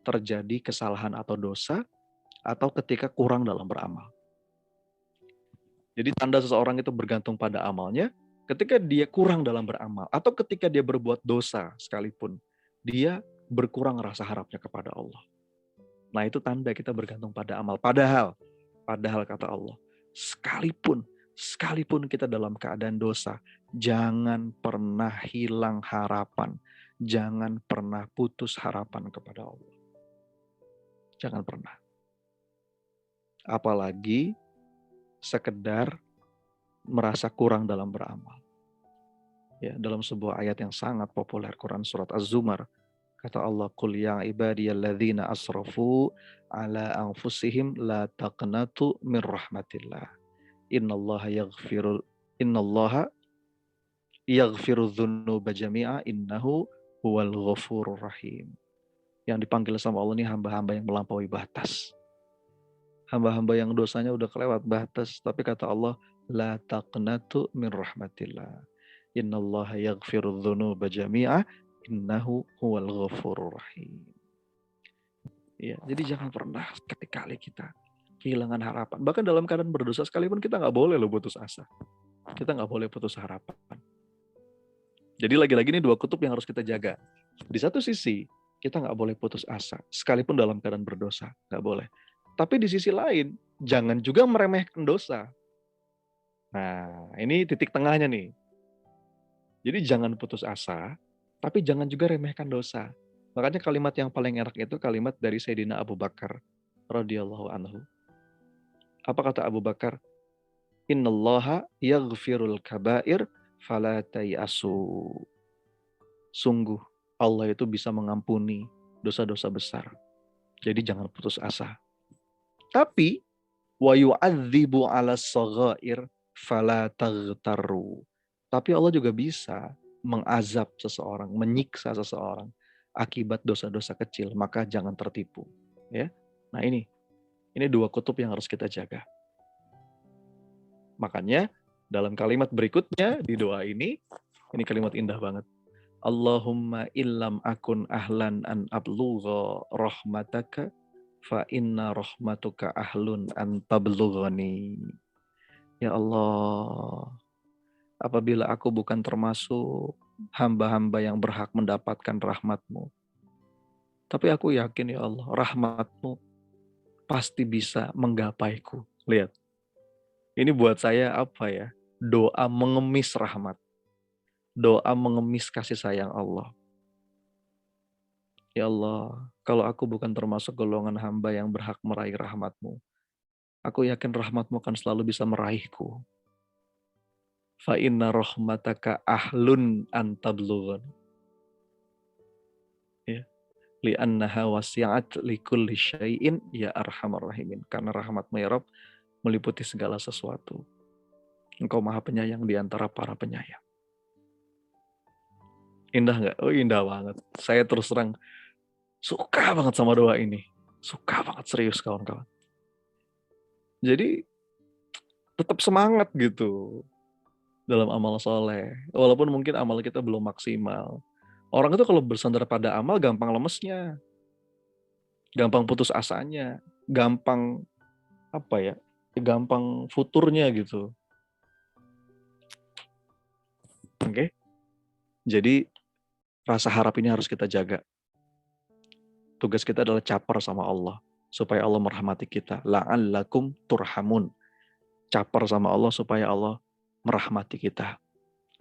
terjadi kesalahan atau dosa, atau ketika kurang dalam beramal. Jadi tanda seseorang itu bergantung pada amalnya ketika dia kurang dalam beramal, atau ketika dia berbuat dosa sekalipun, dia berkurang rasa harapnya kepada Allah. Nah, itu tanda kita bergantung pada amal. Padahal kata Allah, sekalipun kita dalam keadaan dosa, jangan pernah hilang harapan, jangan pernah putus harapan kepada Allah. Jangan pernah. Apalagi sekedar merasa kurang dalam beramal. Ya, dalam sebuah ayat yang sangat populer, Quran surat Az-Zumar, kata Allah, "Qul ya ibadiyalladzina asrafu ala anfusihim la taqnatu min rahmatillah. Innallaha yaghfiru dzunuba jami'a innahu huwal ghafurur rahim." Yang dipanggil sama Allah ini hamba-hamba yang melampaui batas. Hamba-hamba yang dosanya udah kelewat batas, tapi kata Allah, la taqnatu min rahmatillah. Innallaha yaghfiru dzunuba jami'a innahu huwal ghafurur rahim. Ya, jadi jangan pernah ketika kita kehilangan harapan. Bahkan dalam keadaan berdosa sekalipun kita nggak boleh loh putus asa. Kita nggak boleh putus harapan. Jadi lagi-lagi ini dua kutub yang harus kita jaga. Di satu sisi, kita nggak boleh putus asa, sekalipun dalam keadaan berdosa. Nggak boleh. Tapi di sisi lain, jangan juga meremehkan dosa. Nah, ini titik tengahnya nih. Jadi jangan putus asa, tapi jangan juga remehkan dosa. Makanya kalimat yang paling enak itu kalimat dari Sayyidina Abu Bakar radhiyallahu anhu. Apa kata Abu Bakar? Innallaha yaghfirul kabair fala tayasu. Sungguh Allah itu bisa mengampuni dosa-dosa besar. Jadi jangan putus asa. Tapi wa yu'adzibu 'ala shaghair fala taghtaru. Tapi Allah juga bisa mengazab seseorang, menyiksa seseorang akibat dosa-dosa kecil, maka jangan tertipu, ya. Nah, ini dua kutub yang harus kita jaga. Makanya dalam kalimat berikutnya di doa ini kalimat indah banget. Allahumma illam akun ahlan an ablugha rahmataka fa inna rahmatuka ahlun an tablughani. Ya Allah, apabila aku bukan termasuk hamba-hamba yang berhak mendapatkan rahmat-Mu, tapi aku yakin ya Allah, rahmat-Mu pasti bisa menggapaiku. Lihat, ini buat saya apa ya? Doa mengemis rahmat. Doa mengemis kasih sayang Allah. Ya Allah, kalau aku bukan termasuk golongan hamba yang berhak meraih rahmat-Mu, aku yakin rahmat-Mu akan selalu bisa meraihku. Fa inna rahmataka ahlun an tablughani. Ya. Li'annaha wasi'at likulli syai'in ya arhamar rahimin. Karena rahmat-Mu ya Rabb meliputi segala sesuatu. Engkau maha penyayang di antara para penyayang. Indah nggak? Oh, indah banget. Saya terus terang suka banget sama doa ini. Suka banget, serius kawan-kawan. Jadi tetap semangat gitu dalam amal soleh. Walaupun mungkin amal kita belum maksimal. Orang itu kalau bersandar pada amal gampang lemesnya. Gampang putus asanya. Gampang gampang futurnya gitu. Oke? Jadi rasa harap ini harus kita jaga. Tugas kita adalah caper sama Allah supaya Allah merahmati kita. La'allakum turhamun. Caper sama Allah supaya Allah merahmati kita.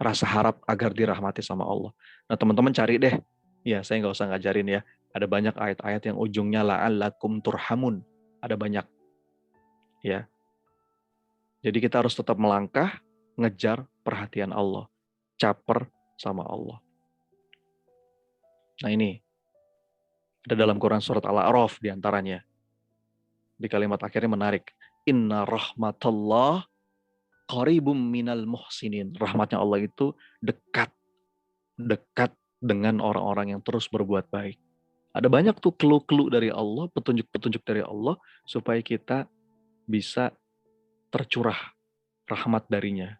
Rasa harap agar dirahmati sama Allah. Nah, teman-teman cari deh. Ya, saya nggak usah ngajarin ya. Ada banyak ayat-ayat yang ujungnya la'allakum turhamun. Ada banyak. Ya. Jadi kita harus tetap melangkah, ngejar perhatian Allah. Caper sama Allah. Nah, ini ada dalam Quran surat Al-A'raf diantaranya. Di kalimat akhirnya menarik. Inna rahmatallah qaribum minal muhsinin. Rahmatnya Allah itu dekat dengan orang-orang yang terus berbuat baik. Ada banyak tuh clue-clue dari Allah, petunjuk-petunjuk dari Allah supaya kita bisa tercurah rahmat darinya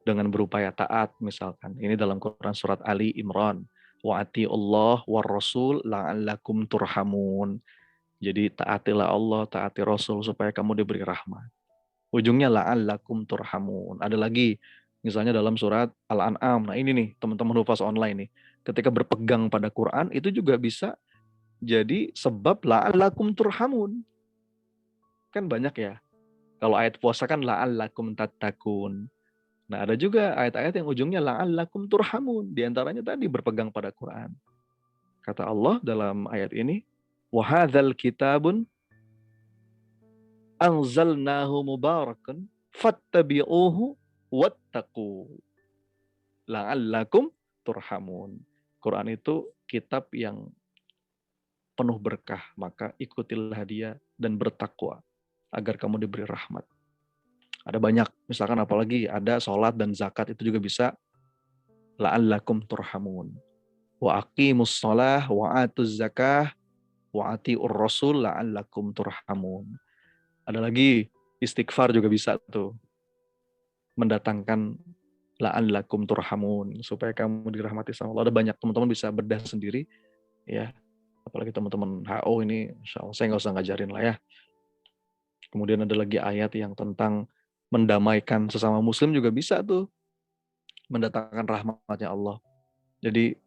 dengan berupaya taat. Misalkan ini dalam Quran surat Ali Imran, wa atiullah war rasul la'allakum turhamun. Jadi taatilah Allah, taati Rasul supaya kamu diberi rahmat. Ujungnya la'allakum turhamun. Ada lagi misalnya dalam surat Al-An'am. Nah ini nih teman-teman hufaz online nih. Ketika berpegang pada Quran itu juga bisa jadi sebab la'allakum turhamun. Kan banyak ya. Kalau ayat puasa kan la'allakum tattaqun. Nah ada juga ayat-ayat yang ujungnya la'allakum turhamun. Di antaranya tadi berpegang pada Quran. Kata Allah dalam ayat ini, wa hadzal kitabun anzalnahu mubarakan fattabi'uhu wattaqu la'allakum turhamun. Quran itu kitab yang penuh berkah, maka ikutilah dia dan bertakwa agar kamu diberi rahmat. Ada banyak, misalkan apalagi ada sholat dan zakat itu juga bisa la'allakum turhamun. Wa aqimus shalah wa atuz zakah wa atiur rasul la'allakum turhamun. Ada lagi istighfar juga bisa tuh mendatangkan la'allakum turhamun supaya kamu dirahmati sama Allah. Ada banyak, teman-teman bisa bedah sendiri ya. Apalagi teman-teman HO ini, insya Allah saya nggak usah ngajarin lah ya. Kemudian ada lagi ayat yang tentang mendamaikan sesama muslim juga bisa tuh mendatangkan rahmatnya Allah. Jadi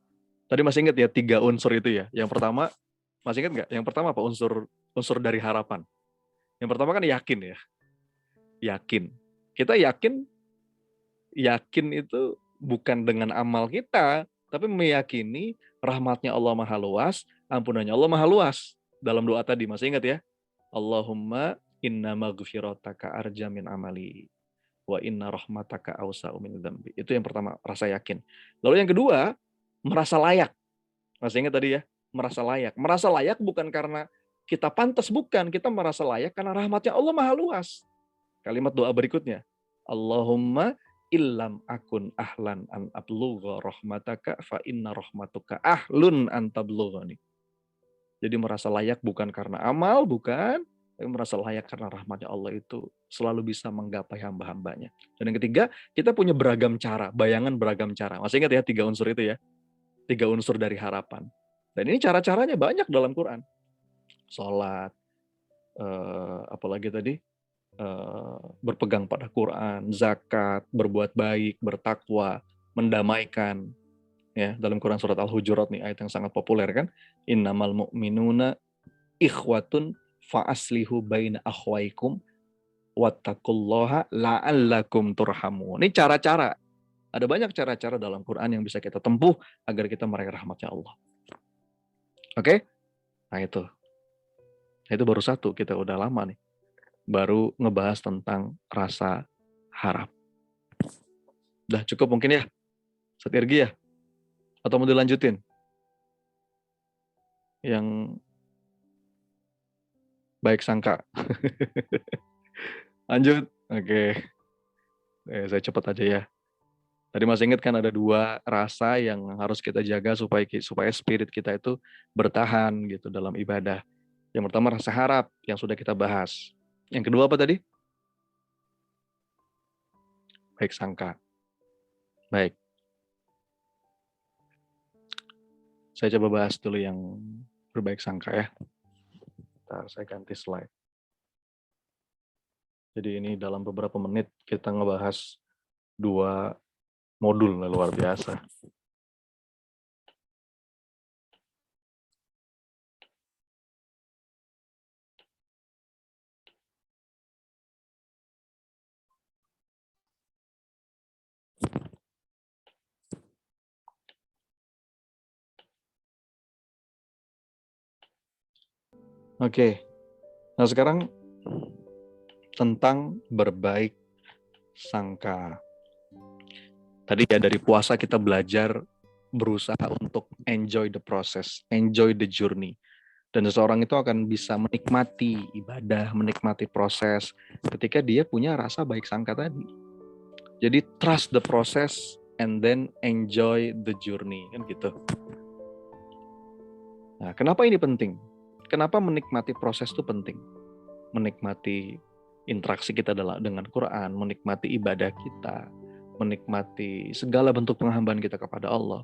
tadi masih ingat ya 3 unsur itu ya. Yang pertama, masih ingat nggak? Yang pertama apa? Unsur dari harapan. Yang pertama kan yakin ya. Yakin. Kita yakin itu bukan dengan amal kita, tapi meyakini rahmatnya Allah maha luas, ampunannya Allah maha luas. Dalam doa tadi, masih ingat ya? Allahumma inna maghfirataka arja min amali wa inna rahmataka awsa'u min dzambi. Itu yang pertama, rasa yakin. Lalu yang kedua, merasa layak. Masih ingat tadi ya? Merasa layak. Merasa layak bukan karena kita pantas, bukan. Kita merasa layak karena rahmatnya Allah maha luas. Kalimat doa berikutnya, Allahumma illam akun ahlan an ablugha rahmataka fa inna rahmatuka ahlun an tablughani. Jadi merasa layak bukan karena amal, bukan, tapi merasa layak karena rahmatnya Allah itu selalu bisa menggapai hamba-hambanya. Dan yang ketiga, kita punya beragam cara, bayangan beragam cara. Masih ingat ya 3 unsur itu ya? 3 unsur dari harapan. Dan ini cara-caranya banyak dalam Quran. Sholat, apalagi tadi, berpegang pada Quran, zakat, berbuat baik, bertakwa, mendamaikan. Ya, dalam Quran surat Al-Hujurat nih ayat yang sangat populer kan, innamal mu'minuna ikhwatun fa'aslihu baina akhwaikum wattaqullaha la'allakum turhamun. Ini cara-cara. Ada banyak cara-cara dalam Quran yang bisa kita tempuh agar kita meraih rahmatnya Allah. Oke? Nah itu. Itu baru satu, kita udah lama nih. Baru ngebahas tentang rasa harap. Udah cukup mungkin ya? Setirgi ya? Atau mau dilanjutin? Yang baik sangka. Lanjut? Oke. Saya cepat aja ya. Tadi masih ingat kan ada 2 rasa yang harus kita jaga supaya spirit kita itu bertahan gitu dalam ibadah. Yang pertama rasa harap yang sudah kita bahas. Yang kedua apa tadi? Baik sangka. Baik. Saya coba bahas dulu yang berbaik sangka ya. Bentar, saya ganti slide. Jadi ini dalam beberapa menit kita ngebahas 2 modul luar biasa. Oke. Nah, sekarang tentang berbaik sangka. Tadi ya dari puasa kita belajar berusaha untuk enjoy the process, enjoy the journey. Dan seseorang itu akan bisa menikmati ibadah, menikmati proses ketika dia punya rasa baik sangka tadi. Jadi trust the process and then enjoy the journey, kan gitu. Nah, kenapa ini penting? Kenapa menikmati proses itu penting? Menikmati interaksi kita dengan Quran, menikmati ibadah kita, menikmati segala bentuk penghambaan kita kepada Allah.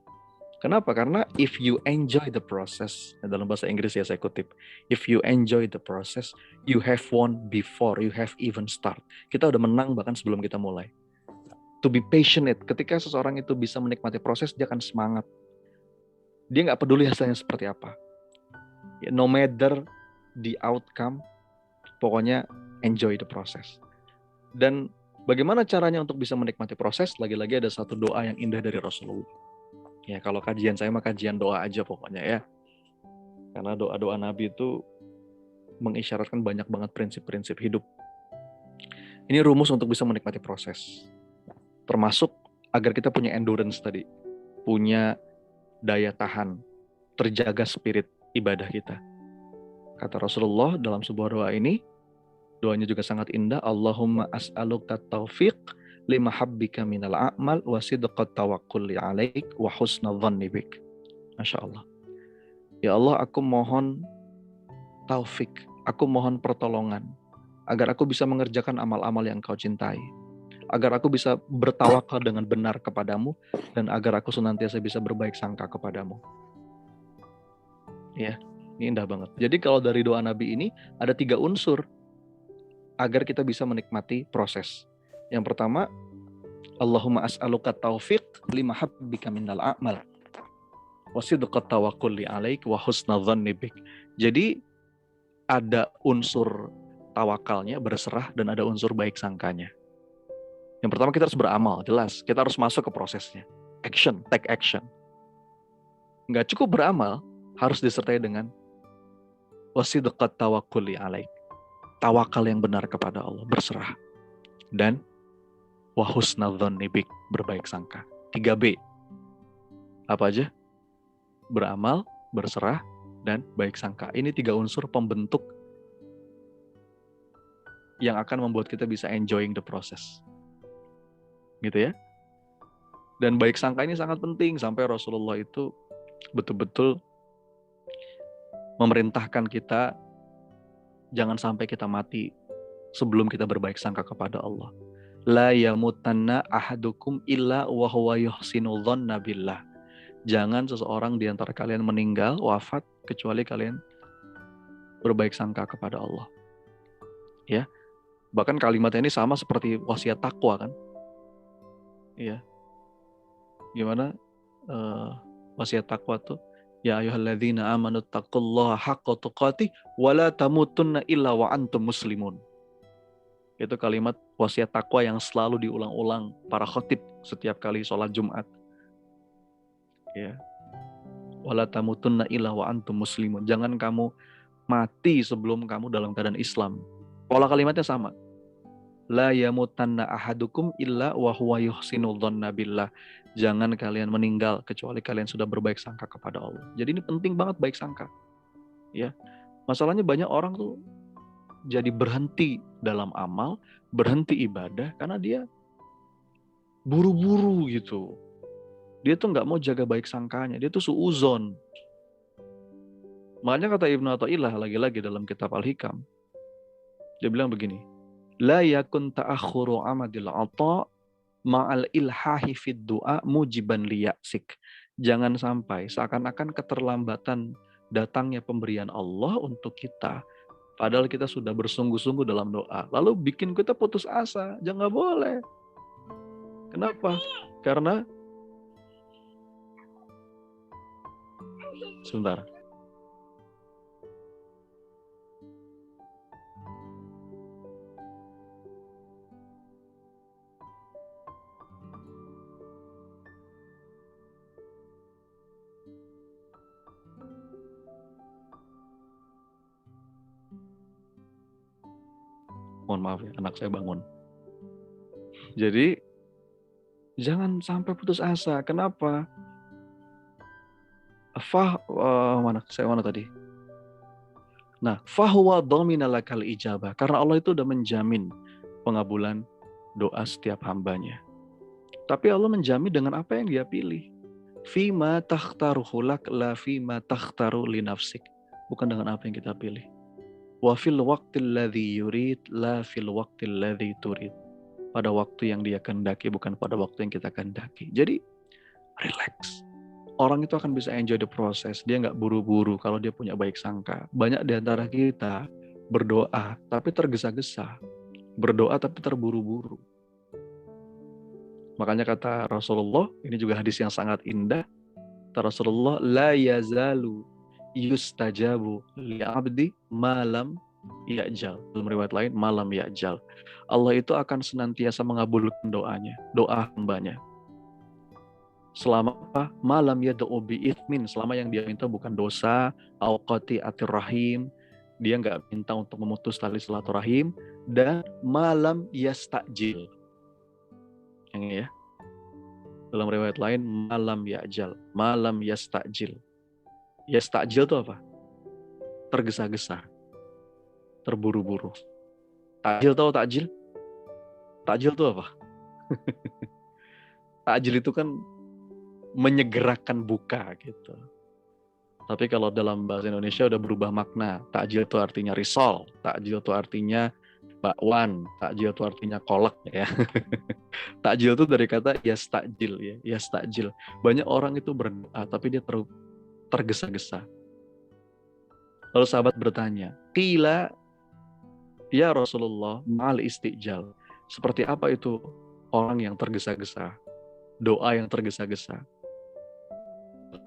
Kenapa? Karena if you enjoy the process, dalam bahasa Inggris ya saya kutip, if you enjoy the process, you have won before you have even start. Kita udah menang bahkan sebelum kita mulai. To be passionate, ketika seseorang itu bisa menikmati proses, dia akan semangat. Dia nggak peduli hasilnya seperti apa. No matter the outcome, pokoknya enjoy the process. Dan bagaimana caranya untuk bisa menikmati proses? Lagi-lagi ada satu doa yang indah dari Rasulullah. Ya, kalau kajian saya mah kajian doa aja pokoknya ya. Karena doa-doa Nabi itu mengisyaratkan banyak banget prinsip-prinsip hidup. Ini rumus untuk bisa menikmati proses. Termasuk agar kita punya endurance tadi. Punya daya tahan. Terjaga spirit ibadah kita. Kata Rasulullah dalam sebuah doa ini, doanya juga sangat indah. Allahumma as'aluka taufiq lima habbika minal a'mal wa sidqat tawakkuli alaik wa husna dhanni bik. Masya Allah. Ya Allah, aku mohon taufik, aku mohon pertolongan agar aku bisa mengerjakan amal-amal yang Kau cintai, agar aku bisa bertawakal dengan benar kepadamu, dan agar aku senantiasa bisa berbaik sangka kepadamu. Ya, ini indah banget. Jadi kalau dari doa Nabi ini ada 3 unsur agar kita bisa menikmati proses. Yang pertama, Allahumma as'aluka taufiq lima habbika minal a'mal wa sidqat tawakkuli alaik wa husna dhanni bik. Jadi ada unsur tawakalnya, berserah, dan ada unsur baik sangkanya. Yang pertama, kita harus beramal, jelas. Kita harus masuk ke prosesnya. Action, take action. Nggak cukup beramal, harus disertai dengan wa sidqat tawakkuli alaik. Tawakal yang benar kepada Allah, berserah. Dan wa husna dhanni bik, berbaik sangka. 3B. Apa aja? Beramal, berserah, dan baik sangka. Ini 3 unsur pembentuk yang akan membuat kita bisa enjoying the process. Gitu ya. Dan baik sangka ini sangat penting, sampai Rasulullah itu betul-betul memerintahkan kita jangan sampai kita mati sebelum kita berbaik sangka kepada Allah. La yamutanna ahadukum illa wa huwa yuhsinu dhanna billah. Jangan seseorang di antara kalian meninggal, wafat, kecuali kalian berbaik sangka kepada Allah. Ya. Bahkan kalimatnya ini sama seperti wasiat takwa kan? Iya. Gimana wasiat takwa tuh? Ya ayyuhalladzina amanu taqullaha haqqa tuqatih wa la tamutunna illa wa antum muslimun. Itu kalimat wasiat takwa yang selalu diulang-ulang para khatib setiap kali sholat Jumat. Ya. Wala tamutunna illa wa antum muslimun. Jangan kamu mati sebelum kamu dalam keadaan Islam. Pola kalimatnya sama. La yamutanna ahadukum illa wa huwa yuhsinu dhanna billah. Jangan kalian meninggal kecuali kalian sudah berbaik sangka kepada Allah. Jadi ini penting banget baik sangka. Ya. Masalahnya banyak orang tuh jadi berhenti dalam amal, berhenti ibadah karena dia buru-buru gitu. Dia tuh nggak mau jaga baik sangkanya, dia tuh suuzon. Makanya kata Ibnu Athaillah lagi-lagi dalam kitab Al-Hikam, dia bilang begini, la yakun ta'akhuru amadil ata ma'al ilhahi fid du'a mujiban liyaksik. Jangan sampai seakan-akan keterlambatan datangnya pemberian Allah untuk kita, padahal kita sudah bersungguh-sungguh dalam doa, lalu bikin kita putus asa. Jangan, nggak boleh. Kenapa? Karena sebentar. Mohon maaf ya, anak saya bangun. Jadi jangan sampai putus asa. Kenapa? Mana tadi? Nah, fahuwa dhamina lakal ijabah. Karena Allah itu udah menjamin pengabulan doa setiap hambanya. Tapi Allah menjamin dengan apa yang Dia pilih. Fima takhtaruhu lak la fima takhtaru li nafsik. Bukan dengan apa yang kita pilih. Wa fil waqtil ladzi yurid la fil waqtil ladzi turid. Pada waktu yang dia kehendaki, bukan pada waktu yang kita kehendaki. Jadi relax. Orang itu akan bisa enjoy the process. Dia nggak buru-buru kalau dia punya baik sangka. Banyak di antara kita berdoa tapi tergesa-gesa. Berdoa tapi terburu-buru. Makanya kata Rasulullah, ini juga hadis yang sangat indah. Kata Rasulullah, la yazalu yustajabu li'abdi malam ya'jal. Dalam riwayat lain, malam ya'jal. Allah itu akan senantiasa mengabulkan doanya, doa hambanya. Selama apa? Malam yad'u bi'ithmin, selama yang dia minta bukan dosa, au qati'atir rahim, dia nggak minta untuk memutus tali silaturahim, dan malam yastajil. Yang ini ya. Dalam riwayat lain, malam ya'jal, malam yastajil. Yastajil itu apa? Tergesa-gesa, terburu-buru. Takjil, tahu takjil? Takjil itu apa? Takjil itu kan menyegerakan buka gitu. Tapi kalau dalam bahasa Indonesia udah berubah makna. Takjil itu artinya risol, takjil itu artinya bakwan, takjil itu artinya kolak ya. Takjil itu dari kata yastajil ya, yastajil. Banyak orang itu berdoa tapi dia tergesa-gesa. Lalu sahabat bertanya, qila ya Rasulullah ma'al istijal. Seperti apa itu orang yang tergesa-gesa? Doa yang tergesa-gesa.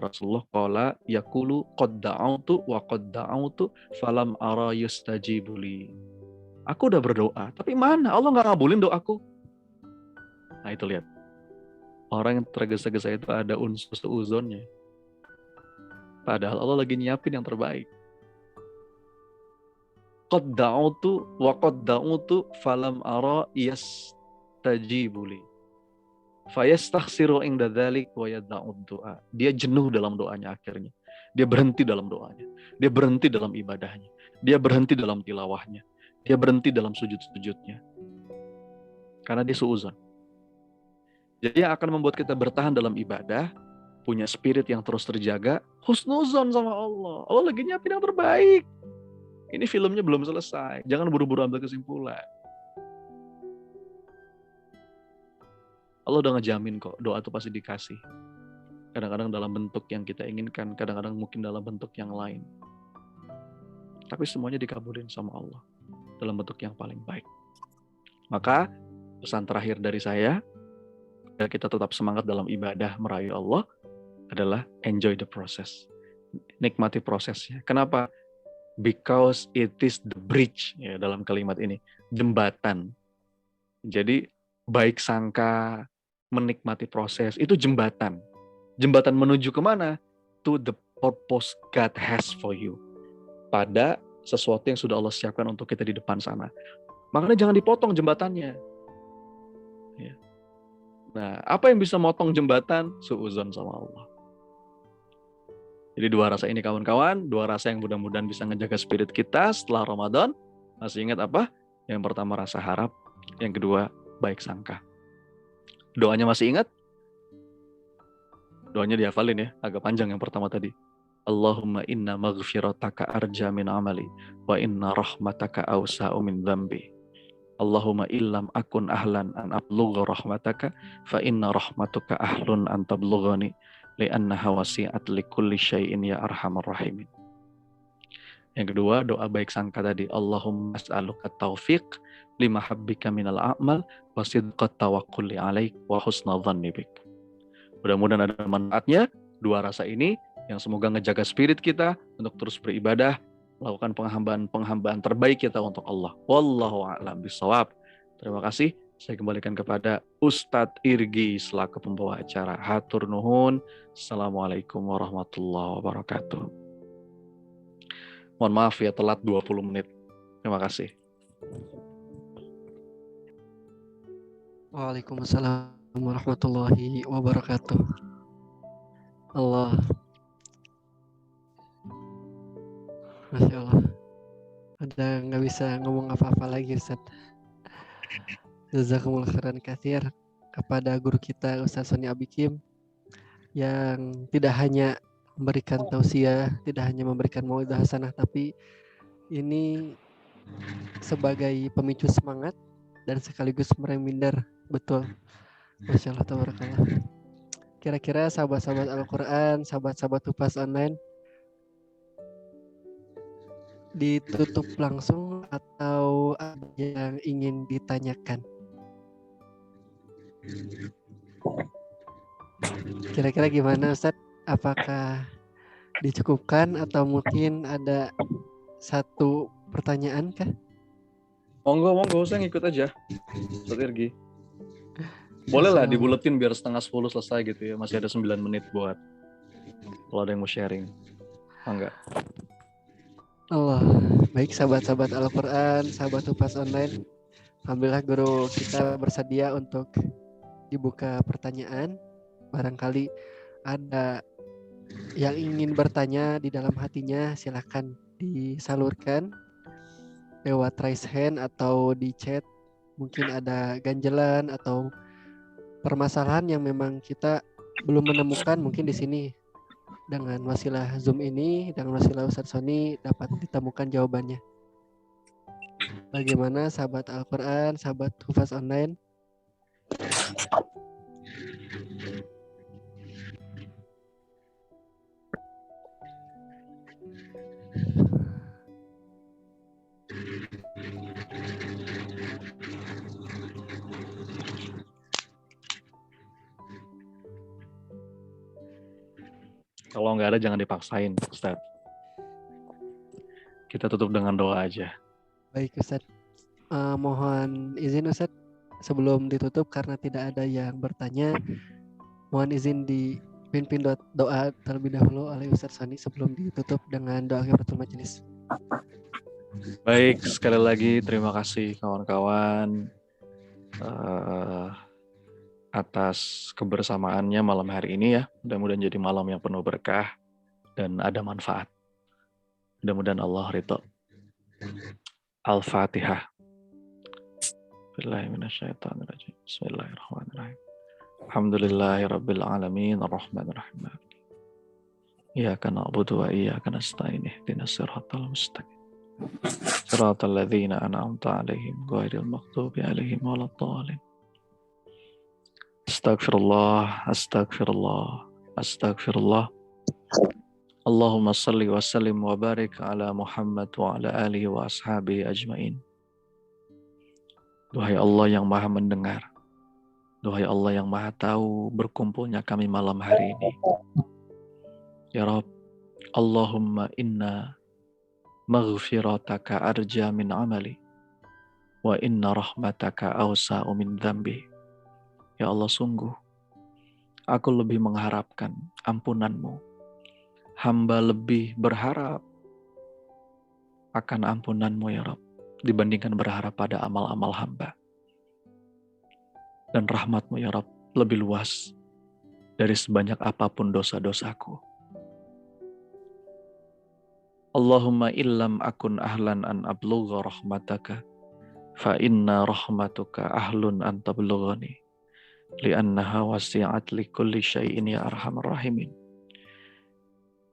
Rasulullah qala yaqulu qad da'autu wa qad da'autu falam ara yustajibuli. Aku udah berdoa, tapi mana Allah nggak ngabulin doaku. Nah itu lihat. Orang yang tergesa-gesa itu ada unsur seuzonnya. Padahal Allah lagi nyiapin yang terbaik. Qad da'autu wa qad da'autu falam ara yastajibuli. Fayastakhsiru inda dzalik wa yad'ud du'a. Dia jenuh dalam doanya akhirnya. Dia berhenti dalam doanya. Dia berhenti dalam ibadahnya. Dia berhenti dalam tilawahnya. Dia berhenti dalam sujud-sujudnya. Karena dia suuzon. Jadi yang akan membuat kita bertahan dalam ibadah, punya spirit yang terus terjaga, husnuzon sama Allah. Allah lagi nyiapin yang terbaik. Ini filmnya belum selesai. Jangan buru-buru ambil kesimpulan. Allah udah ngejamin kok, doa itu pasti dikasih. Kadang-kadang dalam bentuk yang kita inginkan, kadang-kadang mungkin dalam bentuk yang lain. Tapi semuanya dikabulin sama Allah dalam bentuk yang paling baik. Maka pesan terakhir dari saya, agar kita tetap semangat dalam ibadah merayu Allah, adalah enjoy the process. Nikmati prosesnya. Kenapa? Because it is the bridge, ya, dalam kalimat ini. Jembatan. Jadi baik sangka, menikmati proses, itu jembatan. Jembatan menuju kemana? To the purpose God has for you. Pada sesuatu yang sudah Allah siapkan untuk kita di depan sana. Makanya jangan dipotong jembatannya. Ya. Nah, apa yang bisa motong jembatan? Suuzon sama Allah. Jadi dua rasa ini kawan-kawan, dua rasa yang mudah-mudahan bisa ngejaga spirit kita setelah Ramadan. Masih ingat apa? Yang pertama rasa harap, yang kedua baik sangka. Doanya masih ingat? Doanya dihafalin ya, agak panjang yang pertama tadi. Allahumma inna maghfirataka arja min amali wa inna rahmataka awsa'u min dhanbi. Allahumma illam akun ahlan an ablugha rahmataka fa inna rahmatuka ahlun an tablughani li'annaha wasi'at likulli syai'in ya arhamar rahimin. Yang kedua, doa baik sangka tadi. Allahumma as'aluka taufiq lima habbika minal a'mal wa sidqat tawakkuli alaik wa husna dhanni bik. Mudah-mudahan ada manfaatnya dua rasa ini yang semoga ngejaga spirit kita untuk terus beribadah, melakukan penghambaan terbaik kita untuk Allah. Wallahu a'lam bishawab. Terima kasih. Saya kembalikan kepada Ustadz Irgi selaku pembawa acara. Hatur nuhun. Assalamualaikum warahmatullahi wabarakatuh. Mohon maaf ya telat 20 menit. Terima kasih. Waalaikumsalam warahmatullahi wabarakatuh. Allah. Masya Allah. Udah nggak bisa ngomong apa-apa lagi Ustaz. Jazakumullah khairan katsir kepada guru kita Ustaz Sony Abikim yang tidak hanya memberikan tausiah, tidak hanya memberikan mauidhah hasanah, tapi ini sebagai pemicu semangat dan sekaligus mereminder. Betul. Masya Allah, tabarakallah. Kira-kira sahabat-sahabat Al-Quran, sahabat-sahabat Hupas Online, ditutup langsung atau ada yang ingin ditanyakan? Kira-kira gimana Ustadz? Apakah dicukupkan atau mungkin ada satu pertanyaan kah? Monggo, saya ngikut aja. Ustaz Irgi. Boleh lah dibuletin biar 9:30 selesai gitu ya. Masih ada 9 menit buat kalau ada yang mau sharing. Enggak. Allah, baik sahabat-sahabat Al-Quran, sahabat Hupas Online. Alhamdulillah guru kita bersedia untuk dibuka pertanyaan. Barangkali ada yang ingin bertanya di dalam hatinya, silahkan disalurkan lewat raise hand atau di chat. Mungkin ada ganjelan atau permasalahan yang memang kita belum menemukan, mungkin di sini dengan wasilah Zoom ini, dengan wasilah Ustadz Sony dapat ditemukan jawabannya. Bagaimana sahabat Al-Quran, sahabat Hufaz Online? Kalau nggak ada jangan dipaksain, Ustaz. Kita tutup dengan doa aja. Baik Ustadz, mohon izin Ustadz sebelum ditutup karena tidak ada yang bertanya, mohon izin dipimpin doa terlebih dahulu oleh Ustadz Sony sebelum ditutup dengan doa kifaratul majelis. Baik, sekali lagi terima kasih kawan-kawan atas kebersamaannya malam hari ini ya. Mudah-mudahan jadi malam yang penuh berkah dan ada manfaat. Mudah-mudahan Allah ridho. Al-Fatihah. Bismillahirrahmanirrahim. Alhamdulillahirabbil alamin arrahmanir rahim. Iyyaka na'budu wa iyyaka nasta'in ihdinas siratal mustaqim. Siratal ladzina an'amta 'alaihim ghairil maghdubi 'alaihim waladdallin. Astagfirullah, astagfirullah, astagfirullah. Allahumma salli wa sallim wa barik ala Muhammad wa ala alihi wa ashabihi ajmain. Duhai Allah yang maha mendengar, duhai Allah yang maha tahu berkumpulnya kami malam hari ini. Ya Rabb, Allahumma inna maghfirataka arja min amali wa inna rahmataka awsa'u min dhanbi. Ya Allah, sungguh aku lebih mengharapkan ampunan-Mu. Hamba lebih berharap akan ampunan-Mu ya Rabb dibandingkan berharap pada amal-amal hamba. Dan rahmat-Mu ya Rabb lebih luas dari sebanyak apapun dosa-dosaku. Allahumma illam akun ahlan an ablugha rahmataka fa inna rahmatuka ahlun an tablughani li'annaha wasi'at li kulli syai'in ya arhamar rahimin.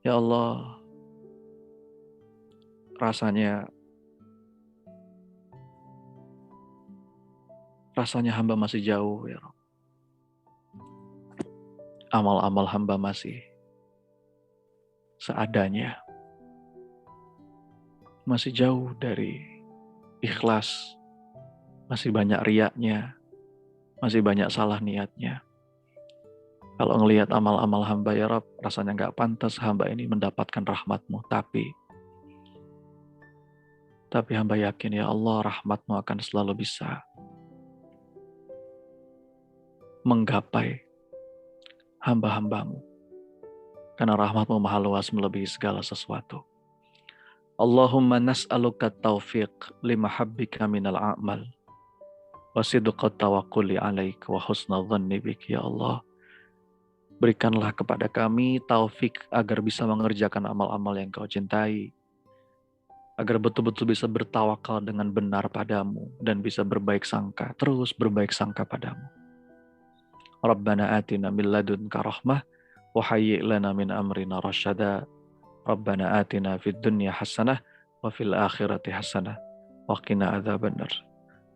Ya Allah, rasanya hamba masih jauh ya Rabb. Amal-amal hamba masih seadanya. Masih jauh dari ikhlas. Masih banyak riyaknya. Masih banyak salah niatnya. Kalau ngelihat amal-amal hamba ya Rabb, rasanya gak pantas hamba ini mendapatkan rahmat-Mu. Tapi hamba yakin ya Allah, rahmat-Mu akan selalu bisa menggapai hamba-hamba-Mu. Karena rahmat-Mu maha luas melebihi segala sesuatu. Allahumma nas'aluka taufiq lima habbika minal a'mal wa sidqat tawakkuli alaik wa husna dhanni bik ya Allah. Berikanlah kepada kami taufik agar bisa mengerjakan amal-amal yang Kau cintai. Agar betul-betul bisa bertawakal dengan benar padamu dan bisa berbaik sangka, terus berbaik sangka padamu. Rabbana atina min ladunka rahmah wa hayyi' lana min amrina rasyada. Rabbana atina fid dunya hasanah wa fil akhirati hasanah wa qina adzabannar.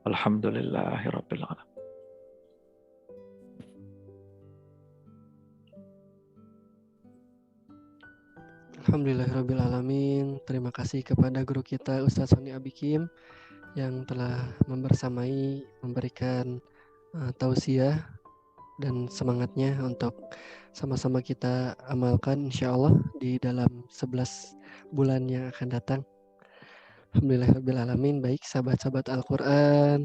Alhamdulillahirabbil alamin. Alhamdulillahirrabbilalamin. Terima kasih kepada guru kita Ustaz Sony Abikim yang telah membersamai, memberikan tausiah dan semangatnya untuk sama-sama kita amalkan insya Allah di dalam 11 bulan yang akan datang. Alhamdulillahirrabbilalamin. Baik sahabat-sahabat Al-Quran,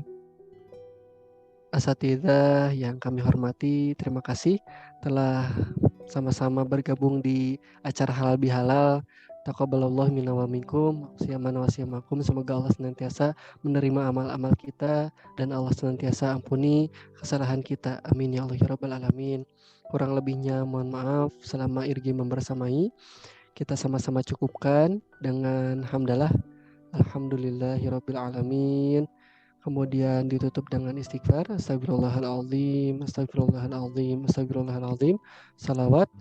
asatidzah yang kami hormati, terima kasih telah sama-sama bergabung di acara Halal Bihalal. Taqabbalallahu minna wa minkum, siyamana wa siyamakum. Semoga Allah senantiasa menerima amal-amal kita dan Allah senantiasa ampuni kesalahan kita. Amin ya Allah ya rabbal alamin. Kurang lebihnya mohon maaf. Selama Irgi membersamai, kita sama-sama cukupkan dengan hamdalah. Alhamdulillahirabbil alamin. Kemudian ditutup dengan istighfar. Astagfirullahaladzim, astagfirullahaladzim, astagfirullahaladzim. Salawat.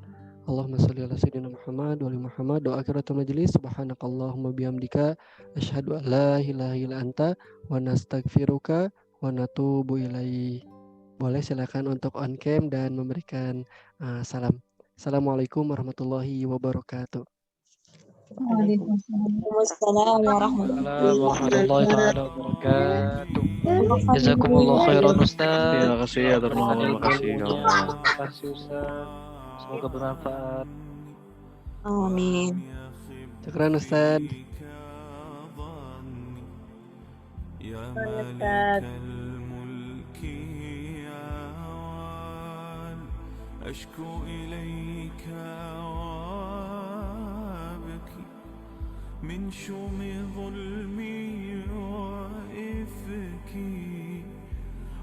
Allahumma sholli ala sayyidina Muhammad wa ali Muhammad. Doa akhiratul majlis. Subhanakallahumma bihamdika asyhadu an la ilaha illa anta wa nastaghfiruka wa natubu ilaik. Boleh silakan untuk on cam dan memberikan salam. Assalamualaikum warahmatullahi wabarakatuh. Waalaikumsalam warahmatullahi taala wabarakatuh. Jazakumullah khairan Ustaz. Terima kasih ya teman-teman. Terima kasih. Terima kasih Ustaz. Semoga bermanfaat. Amin. Syukran Ustaz. Ustaz. أشكو إليك وابكي من شوم ظلمي وإفكي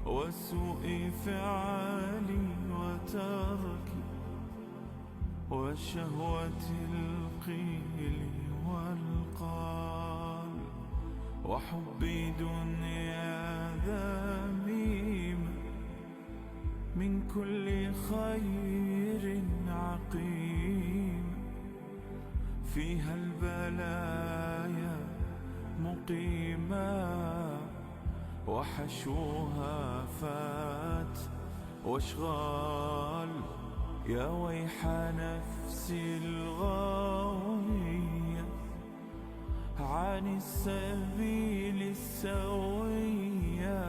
وسوء فعالي وتركي وشهوة القيل والقال وحب دنيا ذميمة من كل خير عقيم فيها البلايا مقيما وحشوها فات واشغال يا ويح نفسي الغاوية عن السبيل السوية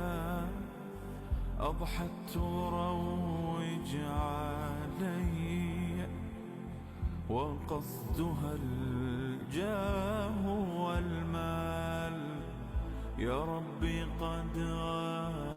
أضحت تروج علي وقصدها الجاه والمال يا ربي قد غاب